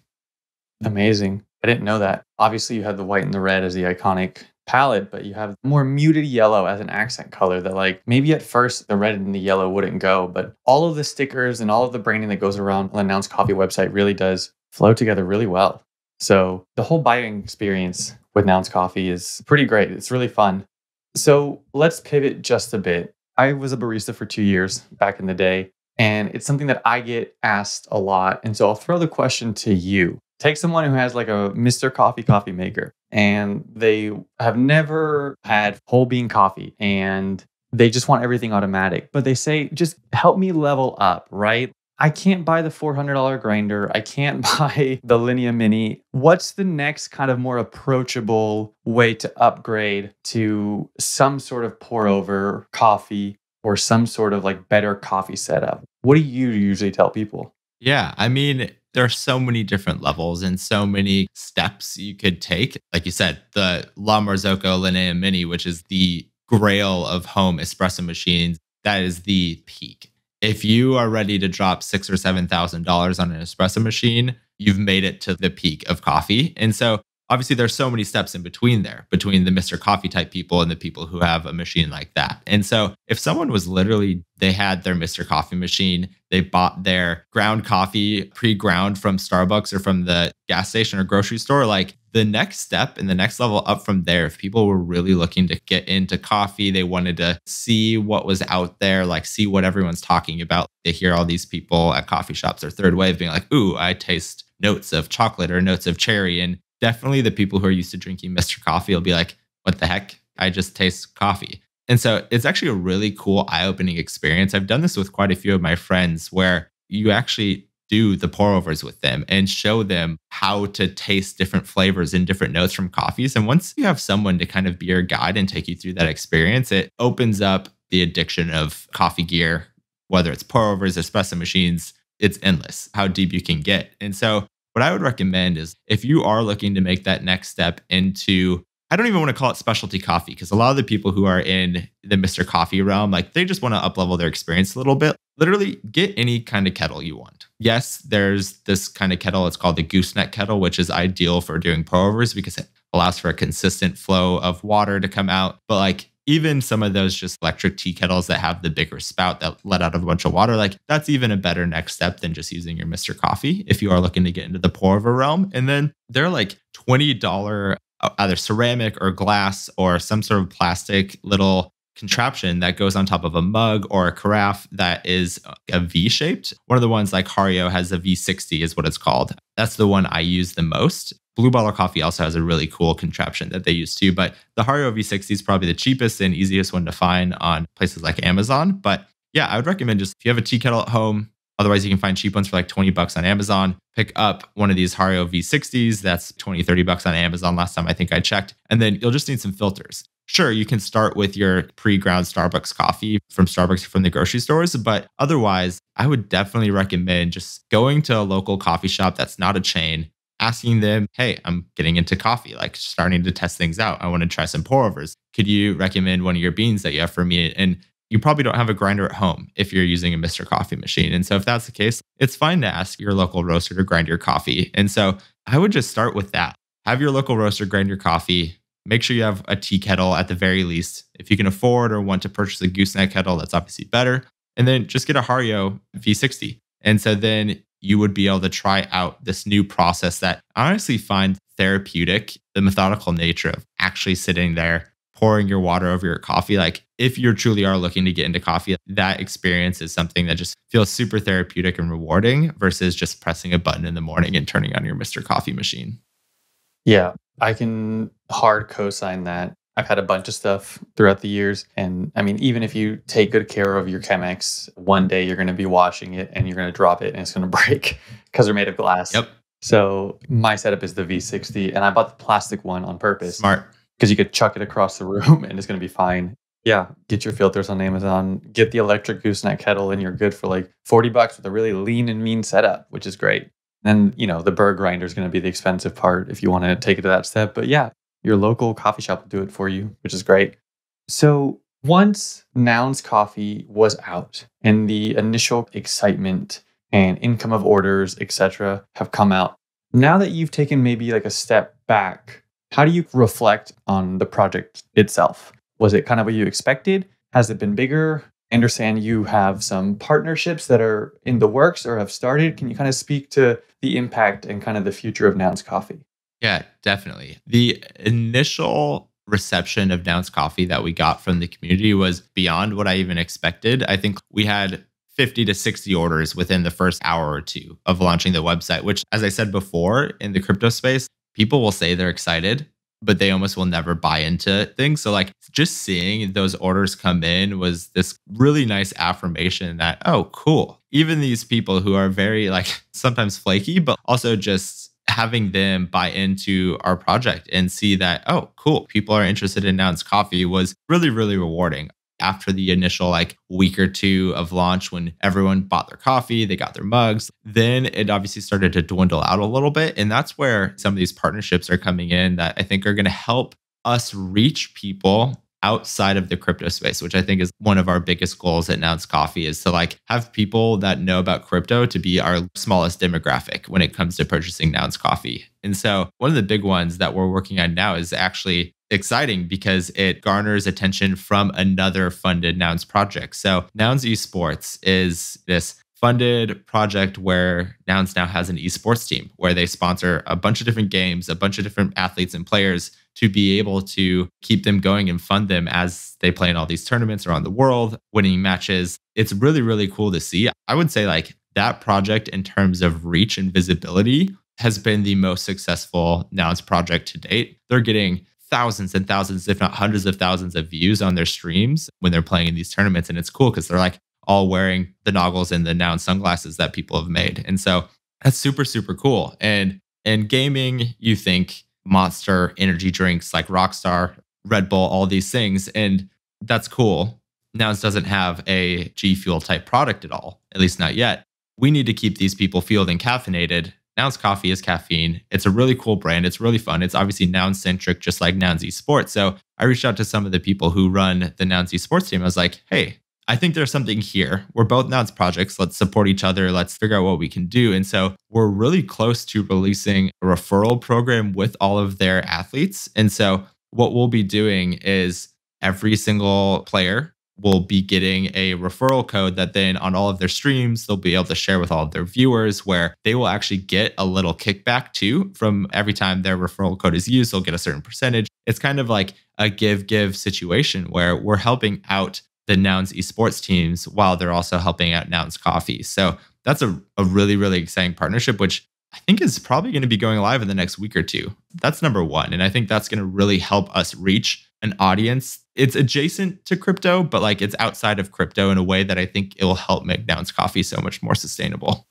Amazing. I didn't know that. Obviously, you had the white and the red as the iconic palette, but you have more muted yellow as an accent color that, like, maybe at first the red and the yellow wouldn't go, but all of the stickers and all of the branding that goes around the Nouns Coffee website really does flow together really well. So the whole buying experience with Nouns Coffee is pretty great. It's really fun. So let's pivot just a bit. I was a barista for 2 years back in the day, and it's something that I get asked a lot. And so I'll throw the question to you. Take someone who has like a Mr. Coffee maker and they have never had whole bean coffee and they just want everything automatic. But they say, just help me level up, right? I can't buy the $400 grinder. I can't buy the Linea Mini. What's the next kind of more approachable way to upgrade to some sort of pour over coffee or some sort of like better coffee setup? What do you usually tell people? Yeah, I mean, there are so many different levels and so many steps you could take. Like you said, the La Marzocco Linea Mini, which is the grail of home espresso machines, that is the peak. If you are ready to drop $6,000 or $7,000 on an espresso machine, you've made it to the peak of coffee. And so obviously there's so many steps in between there, between the Mr. Coffee type people and the people who have a machine like that. And so if someone was literally, they had their Mr. Coffee machine, they bought their ground coffee pre-ground from Starbucks or from the gas station or grocery store, like the next step and the next level up from there, if people were really looking to get into coffee, they wanted to see what was out there, like see what everyone's talking about. They hear all these people at coffee shops or third wave being like, ooh, I taste notes of chocolate or notes of cherry. And definitely the people who are used to drinking Mr. Coffee will be like, what the heck? I just taste coffee. And so it's actually a really cool eye-opening experience. I've done this with quite a few of my friends where you actually do the pour overs with them and show them how to taste different flavors and different notes from coffees. And once you have someone to kind of be your guide and take you through that experience, it opens up the addiction of coffee gear, whether it's pour overs, espresso machines, it's endless how deep you can get. And so what I would recommend is if you are looking to make that next step into, I don't even want to call it specialty coffee, because a lot of the people who are in the Mr. Coffee realm, like they just want to up-level their experience a little bit. Literally get any kind of kettle you want. Yes, there's this kind of kettle. It's called the gooseneck kettle, which is ideal for doing pour overs because it allows for a consistent flow of water to come out. But like even some of those just electric tea kettles that have the bigger spout that let out a bunch of water, like that's even a better next step than just using your Mr. Coffee if you are looking to get into the pour over realm. And then they're like $20 either ceramic or glass or some sort of plastic little contraption that goes on top of a mug or a carafe that is a V-shaped. One of the ones like Hario has a V60 is what it's called. That's the one I use the most. Blue Bottle Coffee also has a really cool contraption that they use too, but the Hario V60 is probably the cheapest and easiest one to find on places like Amazon. But yeah, I would recommend just if you have a tea kettle at home, otherwise you can find cheap ones for like $20 on Amazon, pick up one of these Hario V60s. That's $20-$30 on Amazon last time I think I checked. And then you'll just need some filters. Sure, you can start with your pre-ground Starbucks coffee from Starbucks from the grocery stores, but otherwise, I would definitely recommend just going to a local coffee shop that's not a chain, asking them, hey, I'm getting into coffee, like starting to test things out. I want to try some pour overs. Could you recommend one of your beans that you have for me? And you probably don't have a grinder at home if you're using a Mr. Coffee machine. And so if that's the case, it's fine to ask your local roaster to grind your coffee. And so I would just start with that. Have your local roaster grind your coffee. Make sure you have a tea kettle at the very least. If you can afford or want to purchase a gooseneck kettle, that's obviously better. And then just get a Hario V60. And so then you would be able to try out this new process that I honestly find therapeutic, the methodical nature of actually sitting there, pouring your water over your coffee. Like if you truly are looking to get into coffee, that experience is something that just feels super therapeutic and rewarding versus just pressing a button in the morning and turning on your Mr. Coffee machine. Yeah, I can hard co-sign that. I've had a bunch of stuff throughout the years. And I mean, even if you take good care of your Chemex, one day you're going to be washing it and you're going to drop it and it's going to break because they're made of glass. Yep. So my setup is the V60 and I bought the plastic one on purpose. Smart. Because you could chuck it across the room and it's going to be fine. Yeah, get your filters on Amazon, get the electric gooseneck kettle, and you're good for like $40 with a really lean and mean setup, which is great. And, the burr grinder is going to be the expensive part if you want to take it to that step. But yeah, your local coffee shop will do it for you, which is great. So once Nouns Coffee was out and the initial excitement and income of orders, etc., have come out, now that you've taken maybe like a step back, how do you reflect on the project itself? Was it kind of what you expected? Has it been bigger? I understand you have some partnerships that are in the works or have started. Can you kind of speak to the impact and kind of the future of Nouns Coffee? Yeah, definitely. The initial reception of Nouns Coffee that we got from the community was beyond what I even expected. I think we had 50 to 60 orders within the first hour or two of launching the website, which, as I said before, in the crypto space, people will say they're excited, but they almost will never buy into things. So, like, just seeing those orders come in was this really nice affirmation that, oh, cool. Even these people who are very, like, sometimes flaky, but also just having them buy into our project and see that, oh, cool, people are interested in Nouns Coffee was really, really rewarding. After the initial like week or two of launch, when everyone bought their coffee, they got their mugs, then it obviously started to dwindle out a little bit. And that's where some of these partnerships are coming in that I think are going to help us reach people outside of the crypto space, which I think is one of our biggest goals at Nouns Coffee, is to like have people that know about crypto to be our smallest demographic when it comes to purchasing Nouns Coffee. And so one of the big ones that we're working on now is actually exciting because it garners attention from another funded Nouns project. So Nouns Esports is this funded project where Nouns now has an esports team where they sponsor a bunch of different games, a bunch of different athletes and players to be able to keep them going and fund them as they play in all these tournaments around the world, winning matches. It's really, really cool to see. I would say like that project in terms of reach and visibility has been the most successful Nouns project to date. They're getting thousands and thousands, if not hundreds of thousands of views on their streams when they're playing in these tournaments. And it's cool because they're like all wearing the noggles and the Noun sunglasses that people have made. And so that's super, super cool. And in gaming, you think Monster energy drinks like Rockstar, Red Bull, all these things. And that's cool. Nouns doesn't have a G Fuel type product at all, at least not yet. We need to keep these people fueled and caffeinated. Nouns Coffee is caffeine. It's a really cool brand. It's really fun. It's obviously Nouns centric, just like Nouns Esports. So I reached out to some of the people who run the Nouns Esports team. I was like, hey, I think there's something here. We're both Nouns projects. Let's support each other. Let's figure out what we can do. And so we're really close to releasing a referral program with all of their athletes. And so what we'll be doing is every single player will be getting a referral code that then on all of their streams, they'll be able to share with all of their viewers, where they will actually get a little kickback too from every time their referral code is used. They'll get a certain percentage. It's kind of like a give situation where we're helping out the Nouns esports teams while they're also helping out Nouns Coffee. So that's a really, really exciting partnership, which I think is probably going to be going live in the next week or two. That's number one. And I think that's going to really help us reach an audience. It's adjacent to crypto, but like it's outside of crypto in a way that I think it will help make Nouns Coffee so much more sustainable.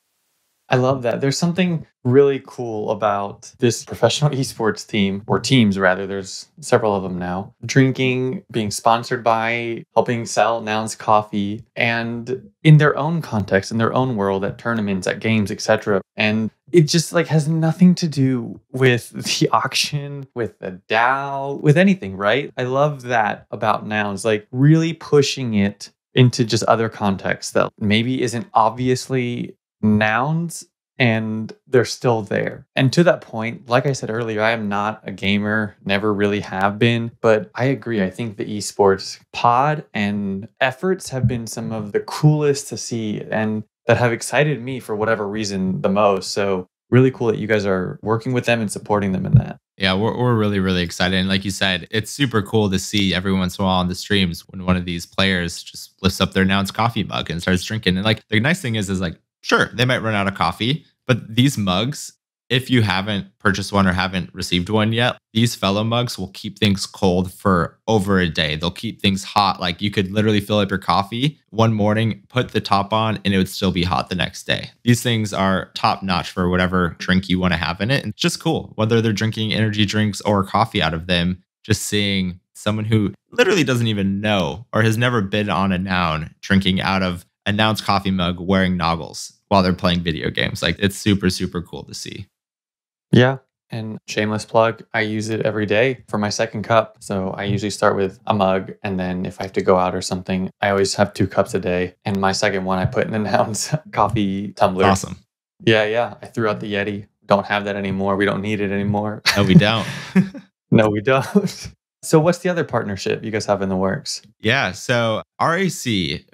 I love that. There's something really cool about this professional esports team, or teams rather. There's several of them now. Drinking, being sponsored by, helping sell Nouns Coffee, and in their own context, in their own world, at tournaments, at games, etc. And it just like has nothing to do with the auction, with the DAO, with anything, right? I love that about Nouns, like really pushing it into just other contexts that maybe isn't obviously Nouns, and they're still there. And to that point, like I said earlier, I am not a gamer, never really have been, but I agree. I think the esports pod and efforts have been some of the coolest to see and that have excited me for whatever reason the most. So really cool that you guys are working with them and supporting them in that. Yeah, we're really, really excited. And like you said, it's super cool to see every once in a while on the streams when one of these players just lifts up their Nouns coffee mug and starts drinking. And like the nice thing is like, sure, they might run out of coffee, but these mugs, if you haven't purchased one or haven't received one yet, these fellow mugs will keep things cold for over a day. They'll keep things hot. Like you could literally fill up your coffee one morning, put the top on, and it would still be hot the next day. These things are top notch for whatever drink you want to have in it. And it's just cool, whether they're drinking energy drinks or coffee out of them, just seeing someone who literally doesn't even know or has never been on a noun drinking out of a Nouns coffee mug wearing noggles while they're playing video games. Like it's super, super cool to see. Yeah. And shameless plug, I use it every day for my second cup. So I usually start with a mug. And then if I have to go out or something, I always have 2 cups a day. And my second one, I put in a Nouns coffee tumbler. Awesome. Yeah. I threw out the Yeti. Don't have that anymore. We don't need it anymore. No, we don't. No, we don't. So what's the other partnership you guys have in the works? Yeah. So RAC,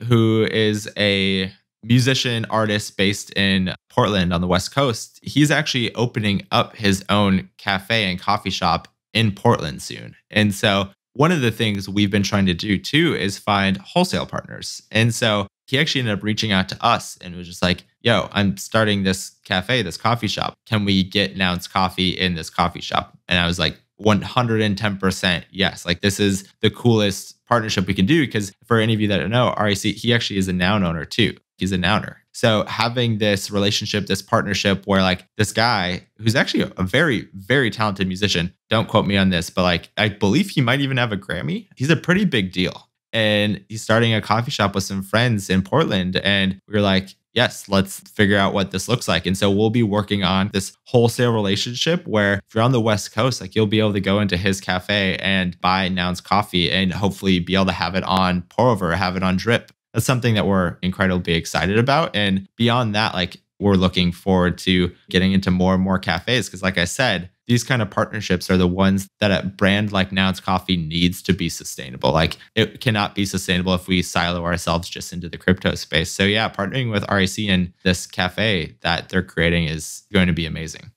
who is a musician artist based in Portland on the West Coast, he's actually opening up his own cafe and coffee shop in Portland soon. And so one of the things we've been trying to do too is find wholesale partners. And so he actually ended up reaching out to us and was just like, yo, I'm starting this cafe, this coffee shop. Can we get Nouns Coffee in this coffee shop? And I was like, 110% yes. Like this is the coolest partnership we can do because for any of you that don't know, RAC, he actually is a noun owner too. He's a nouner. So having this relationship, this partnership where like this guy who's actually a very, very talented musician, don't quote me on this, but like I believe he might even have a Grammy. He's a pretty big deal. And he's starting a coffee shop with some friends in Portland. And we were like, yes, let's figure out what this looks like. And so we'll be working on this wholesale relationship where if you're on the West Coast, like you'll be able to go into his cafe and buy Nouns Coffee and hopefully be able to have it on pour over, have it on drip. That's something that we're incredibly excited about. And beyond that, like we're looking forward to getting into more and more cafes. Because like I said, these kind of partnerships are the ones that a brand like Nouns Coffee needs to be sustainable. Like it cannot be sustainable if we silo ourselves just into the crypto space. So yeah, partnering with RAC and this cafe that they're creating is going to be amazing.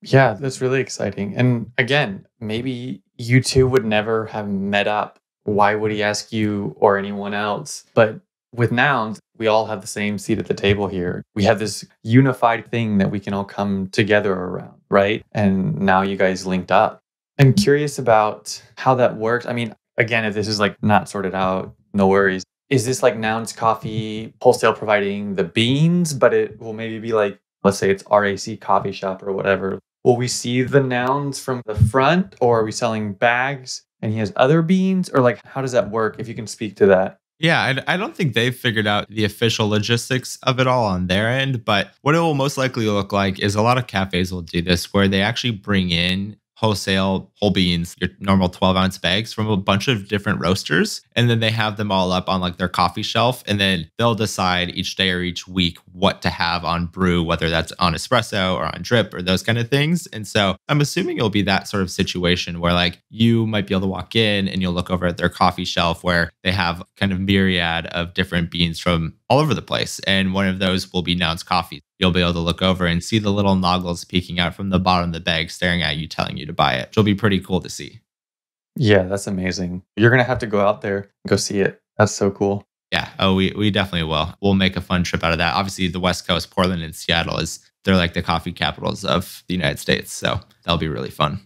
Yeah, that's really exciting. And again, maybe you two would never have met up. Why would he ask you or anyone else? But with Nouns, we all have the same seat at the table here. We have this unified thing that we can all come together around, right? And now you guys linked up. I'm curious about how that works. I mean, again, if this is like not sorted out, no worries. Is this like Nouns Coffee wholesale providing the beans, but it will maybe be like, let's say it's RAC coffee shop or whatever. Will we see the nouns from the front or are we selling bags and he has other beans? Or like, how does that work? If you can speak to that. Yeah, I don't think they've figured out the official logistics of it all on their end, but what it will most likely look like is a lot of cafes will do this where they actually bring in wholesale whole beans, your normal 12-ounce bags from a bunch of different roasters. And then they have them all up on like their coffee shelf. And then they'll decide each day or each week what to have on brew, whether that's on espresso or on drip or those kind of things. And so I'm assuming it'll be that sort of situation where like you might be able to walk in and you'll look over at their coffee shelf where they have kind of myriad of different beans from all over the place. And one of those will be Nouns Coffee. You'll be able to look over and see the little noggles peeking out from the bottom of the bag, staring at you, telling you to buy it, which will be pretty cool to see. Yeah, that's amazing. You're going to have to go out there and go see it. That's so cool. Yeah. Oh, we definitely will. We'll make a fun trip out of that. Obviously, the West Coast, Portland and Seattle they're like the coffee capitals of the United States. So that'll be really fun.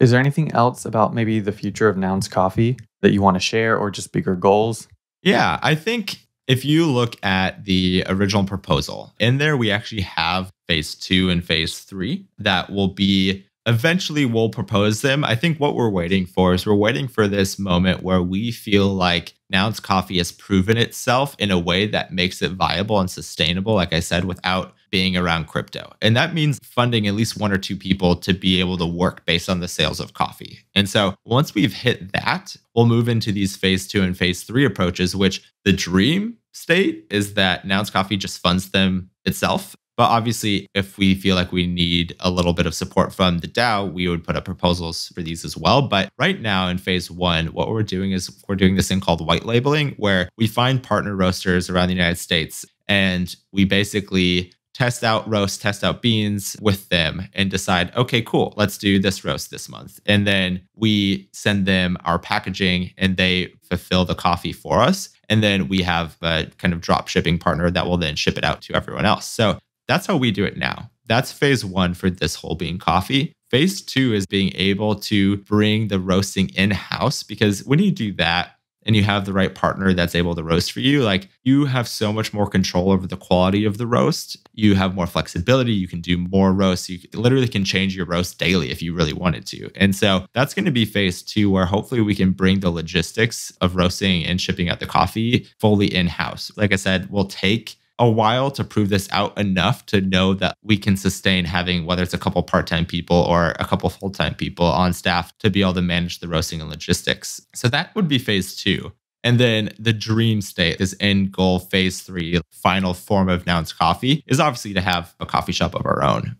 Is there anything else about maybe the future of Nouns Coffee that you want to share or just bigger goals? Yeah, I think if you look at the original proposal, in there, we actually have phase 2 and phase 3 that will be eventually we'll propose them. I think what we're waiting for is we're waiting for this moment where we feel like Nouns Coffee has proven itself in a way that makes it viable and sustainable, like I said, without being around crypto. And that means funding at least 1 or 2 people to be able to work based on the sales of coffee. And so once we've hit that, we'll move into these phase 2 and phase 3 approaches, which the dream state is that Nouns Coffee just funds them itself. But obviously, if we feel like we need a little bit of support from the DAO, we would put up proposals for these as well. But right now in phase 1, what we're doing is we're doing this thing called white labeling, where we find partner roasters around the United States and we basically test out beans with them and decide, okay, cool, let's do this roast this month. And then we send them our packaging and they fulfill the coffee for us. And then we have a kind of drop shipping partner that will then ship it out to everyone else. So that's how we do it now. That's phase 1 for this whole bean coffee. Phase 2 is being able to bring the roasting in-house, because when you do that, and you have the right partner that's able to roast for you, like you have so much more control over the quality of the roast. You have more flexibility. You can do more roasts. You literally can change your roast daily if you really wanted to. And so that's going to be phase 2, where hopefully we can bring the logistics of roasting and shipping out the coffee fully in-house. Like I said, we'll take a while to prove this out enough to know that we can sustain having, whether it's a couple part-time people or a couple full-time people on staff, to be able to manage the roasting and logistics. So that would be phase 2. And then the dream state, this end goal, phase 3, final form of Nouns Coffee, is obviously to have a coffee shop of our own.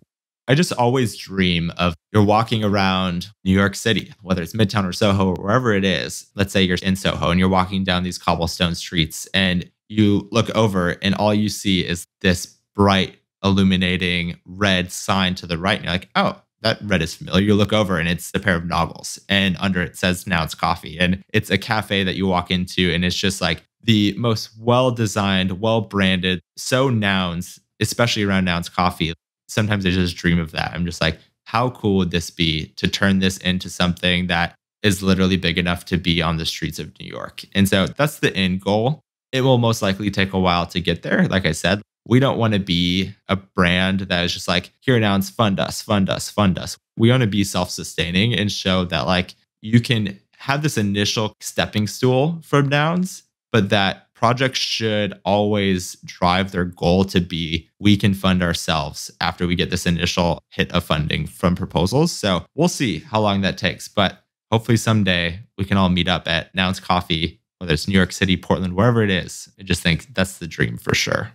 I just always dream of you're walking around New York City, whether it's Midtown or Soho or wherever it is. Let's say you're in Soho and you're walking down these cobblestone streets and you look over and all you see is this bright, illuminating red sign to the right. And you're like, oh, that red is familiar. You look over and it's a pair of novels. And under it says Nouns Coffee. And it's a cafe that you walk into. And it's just like the most well-designed, well-branded, so nouns, especially around Nouns Coffee. Sometimes I just dream of that. I'm just like, how cool would this be to turn this into something that is literally big enough to be on the streets of New York? And so that's the end goal. It will most likely take a while to get there. Like I said, we don't want to be a brand that is just like, here Nouns, fund us, fund us, fund us. We want to be self-sustaining and show that like you can have this initial stepping stool from Nouns, but that projects should always drive their goal to be, we can fund ourselves after we get this initial hit of funding from proposals. So we'll see how long that takes, but hopefully someday we can all meet up at Nouns Coffee, whether it's New York City, Portland, wherever it is. I just think that's the dream for sure.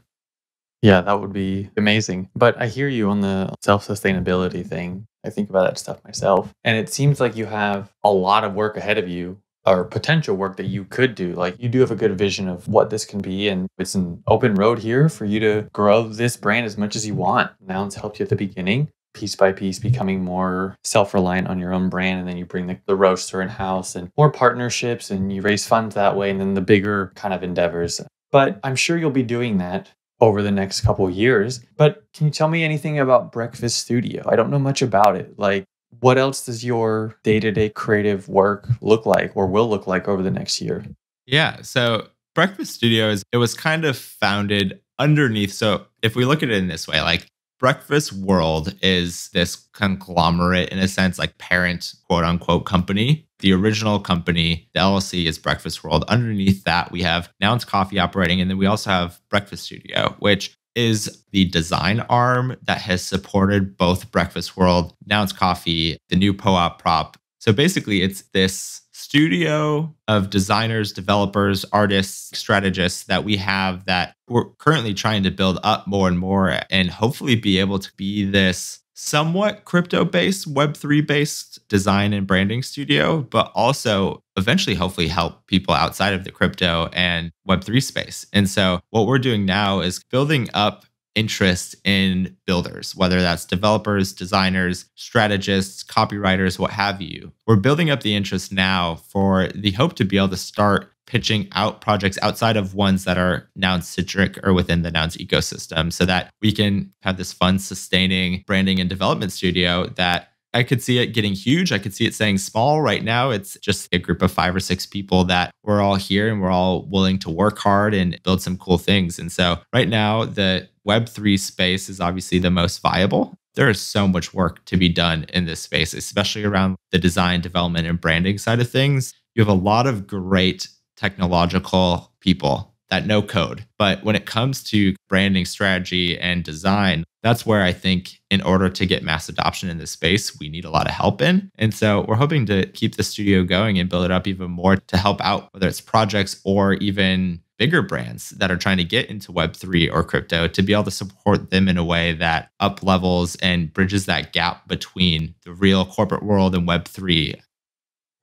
Yeah, that would be amazing. But I hear you on the self-sustainability thing. I think about that stuff myself. And it seems like you have a lot of work ahead of you, or potential work that you could do. Like you do have a good vision of what this can be. And it's an open road here for you to grow this brand as much as you want. Nouns helped you at the beginning, piece by piece, becoming more self-reliant on your own brand. And then you bring the roaster in-house and more partnerships and you raise funds that way. And then the bigger kind of endeavors. But I'm sure you'll be doing that over the next couple of years. But can you tell me anything about Brkfst Studio? I don't know much about it. Like, what else does your day-to-day creative work look like or will look like over the next year? Yeah. So Brkfst Studio it was kind of founded underneath. So if we look at it in this way, like Brkfst World is this conglomerate, in a sense, like parent, quote unquote, company. The original company, the LLC, is Brkfst World. Underneath that, we have Nouns Coffee operating. And then we also have Brkfst Studio, which is the design arm that has supported both Brkfst World, Nouns Coffee, the new POAP prop. So basically, it's this studio of designers, developers, artists, strategists that we have that we're currently trying to build up more and more and hopefully be able to be this somewhat crypto-based, Web3-based design and branding studio, but also eventually hopefully help people outside of the crypto and Web3 space. And so what we're doing now is building up interest in builders, whether that's developers, designers, strategists, copywriters, what have you. We're building up the interest now for the hope to be able to start pitching out projects outside of ones that are Nouns-centric or within the Nouns ecosystem so that we can have this fun, sustaining branding and development studio that I could see it getting huge. I could see it staying small. Right now, it's just a group of 5 or 6 people that we're all here and we're all willing to work hard and build some cool things. And so right now, the Web3 space is obviously the most viable. There is so much work to be done in this space, especially around the design, development, and branding side of things. You have a lot of great technological people that know code. But when it comes to branding strategy and design, that's where I think in order to get mass adoption in this space, we need a lot of help in. And so we're hoping to keep the studio going and build it up even more to help out, whether it's projects or even bigger brands that are trying to get into Web3 or crypto, to be able to support them in a way that up levels and bridges that gap between the real corporate world and Web3.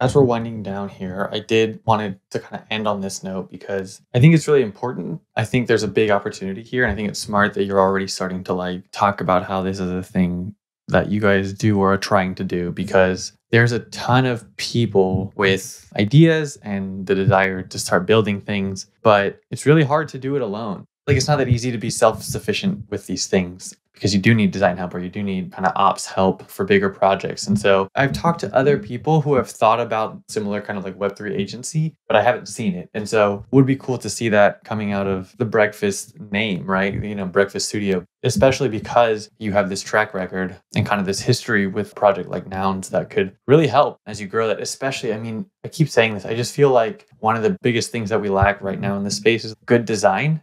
As we're winding down here, I did wanted to kind of end on this note because I think it's really important. I think there's a big opportunity here. And I think it's smart that you're already starting to talk about how this is a thing that you guys do or are trying to do, because there's a ton of people with ideas and the desire to start building things, but it's really hard to do it alone. Like, it's not that easy to be self-sufficient with these things. because you do need design help or you do need kind of ops help for bigger projects. And so I've talked to other people who have thought about similar kind of like Web3 agency, but I haven't seen it. And so it would be cool to see that coming out of the Brkfst name, right? Brkfst Studio, especially because you have this track record and kind of this history with a project like Nouns that could really help as you grow that. Especially, I keep saying this, I just feel like one of the biggest things that we lack right now in this space is good design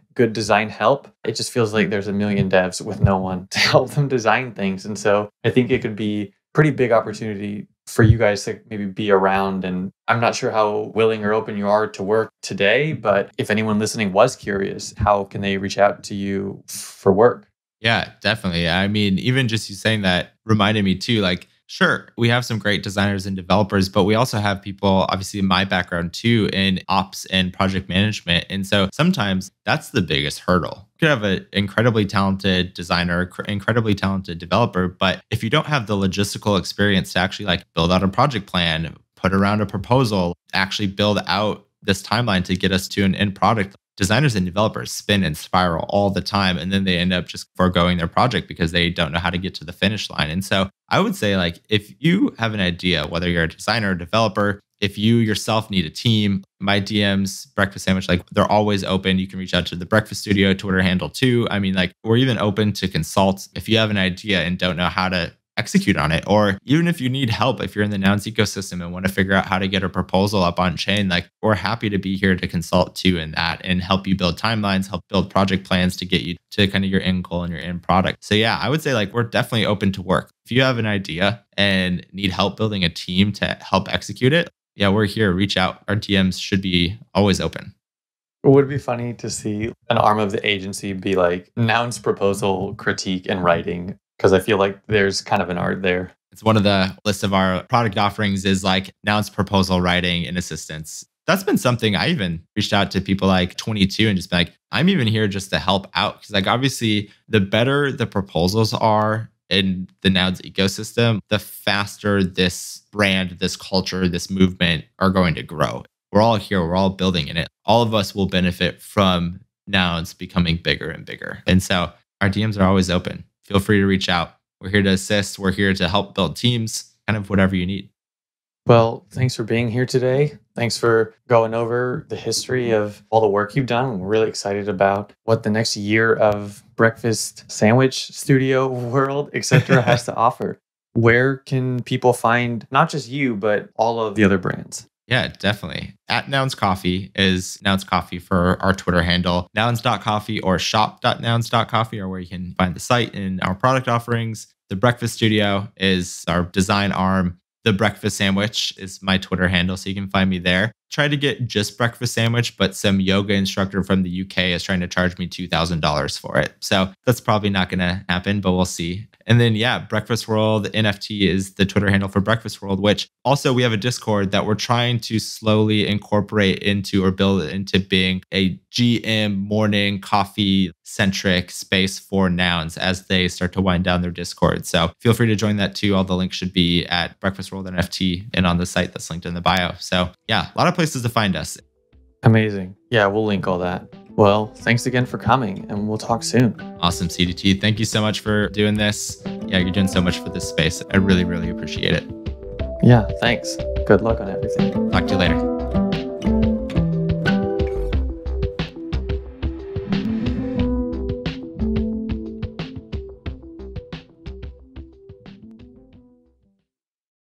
help. It just feels like there's a million devs with no one to help them design things. And so I think it could be pretty big opportunity for you guys to maybe be around. And I'm not sure how willing or open you are to work today, but if anyone listening was curious, how can they reach out to you for work? Yeah, definitely. I mean, even just you saying that reminded me too, like, sure, we have some great designers and developers, but we also have people, obviously in my background too, in ops and project management. And so sometimes that's the biggest hurdle. You could have an incredibly talented designer, incredibly talented developer, but if you don't have the logistical experience to actually like build out a project plan, put around a proposal, actually build out this timeline to get us to an end product, designers and developers spin and spiral all the time. And then they end up just foregoing their project because they don't know how to get to the finish line. And so I would say, like, if you have an idea, whether you're a designer or developer, if you yourself need a team, my DMs, Brkfst Sandwich, like, they're always open. You can reach out to the Brkfst Studio Twitter handle too. I mean, like, we're even open to consult if you have an idea and don't know how to execute on it. Or even if you need help, if you're in the Nouns ecosystem and want to figure out how to get a proposal up on chain, like, we're happy to be here to consult too in that and help you build timelines, help build project plans to get you to kind of your end goal and your end product. So yeah, I would say, like, we're definitely open to work. If you have an idea and need help building a team to help execute it, yeah, we're here. Reach out. Our DMs should be always open. It would be funny to see an arm of the agency be like Nouns proposal critique and writing, because I feel like there's kind of an art there. It's one of the list of our product offerings is like Nouns proposal writing and assistance. That's been something I even reached out to people like 22 and just been like, I'm even here just to help out. Because like, obviously, the better the proposals are in the Nouns ecosystem, the faster this brand, this culture, this movement are going to grow. We're all here. We're all building in it. All of us will benefit from Nouns becoming bigger and bigger. And so our DMs are always open. Feel free to reach out. We're here to assist. We're here to help build teams, kind of whatever you need. Well, thanks for being here today. Thanks for going over the history of all the work you've done. We're really excited about what the next year of Brkfst Sandwich Studio world, etc. has to offer. Where can people find not just you, but all of the other brands? Yeah, definitely. At Nouns Coffee is Nouns Coffee for our Twitter handle. Nouns.coffee or shop.nouns.coffee are where you can find the site and our product offerings. The Brkfst Studio is our design arm. The Brkfst Sandwich is my Twitter handle, so you can find me there. Try to get just Brkfst Sandwich, but some yoga instructor from the UK is trying to charge me $2,000 for it. So that's probably not going to happen, but we'll see. And then, yeah, Brkfst World NFT is the Twitter handle for Brkfst World, which also we have a Discord that we're trying to slowly incorporate into or build into being a GM morning coffee centric space for Nouns as they start to wind down their Discord. So feel free to join that too. All the links should be at Brkfst World NFT and on the site that's linked in the bio. So yeah, a lot of places to find us. Amazing. Yeah, we'll link all that. Well, thanks again for coming, and we'll talk soon. Awesome, CDT. Thank you so much for doing this. Yeah, you're doing so much for this space. I really, really appreciate it. Yeah, thanks. Good luck on everything. Talk to you later.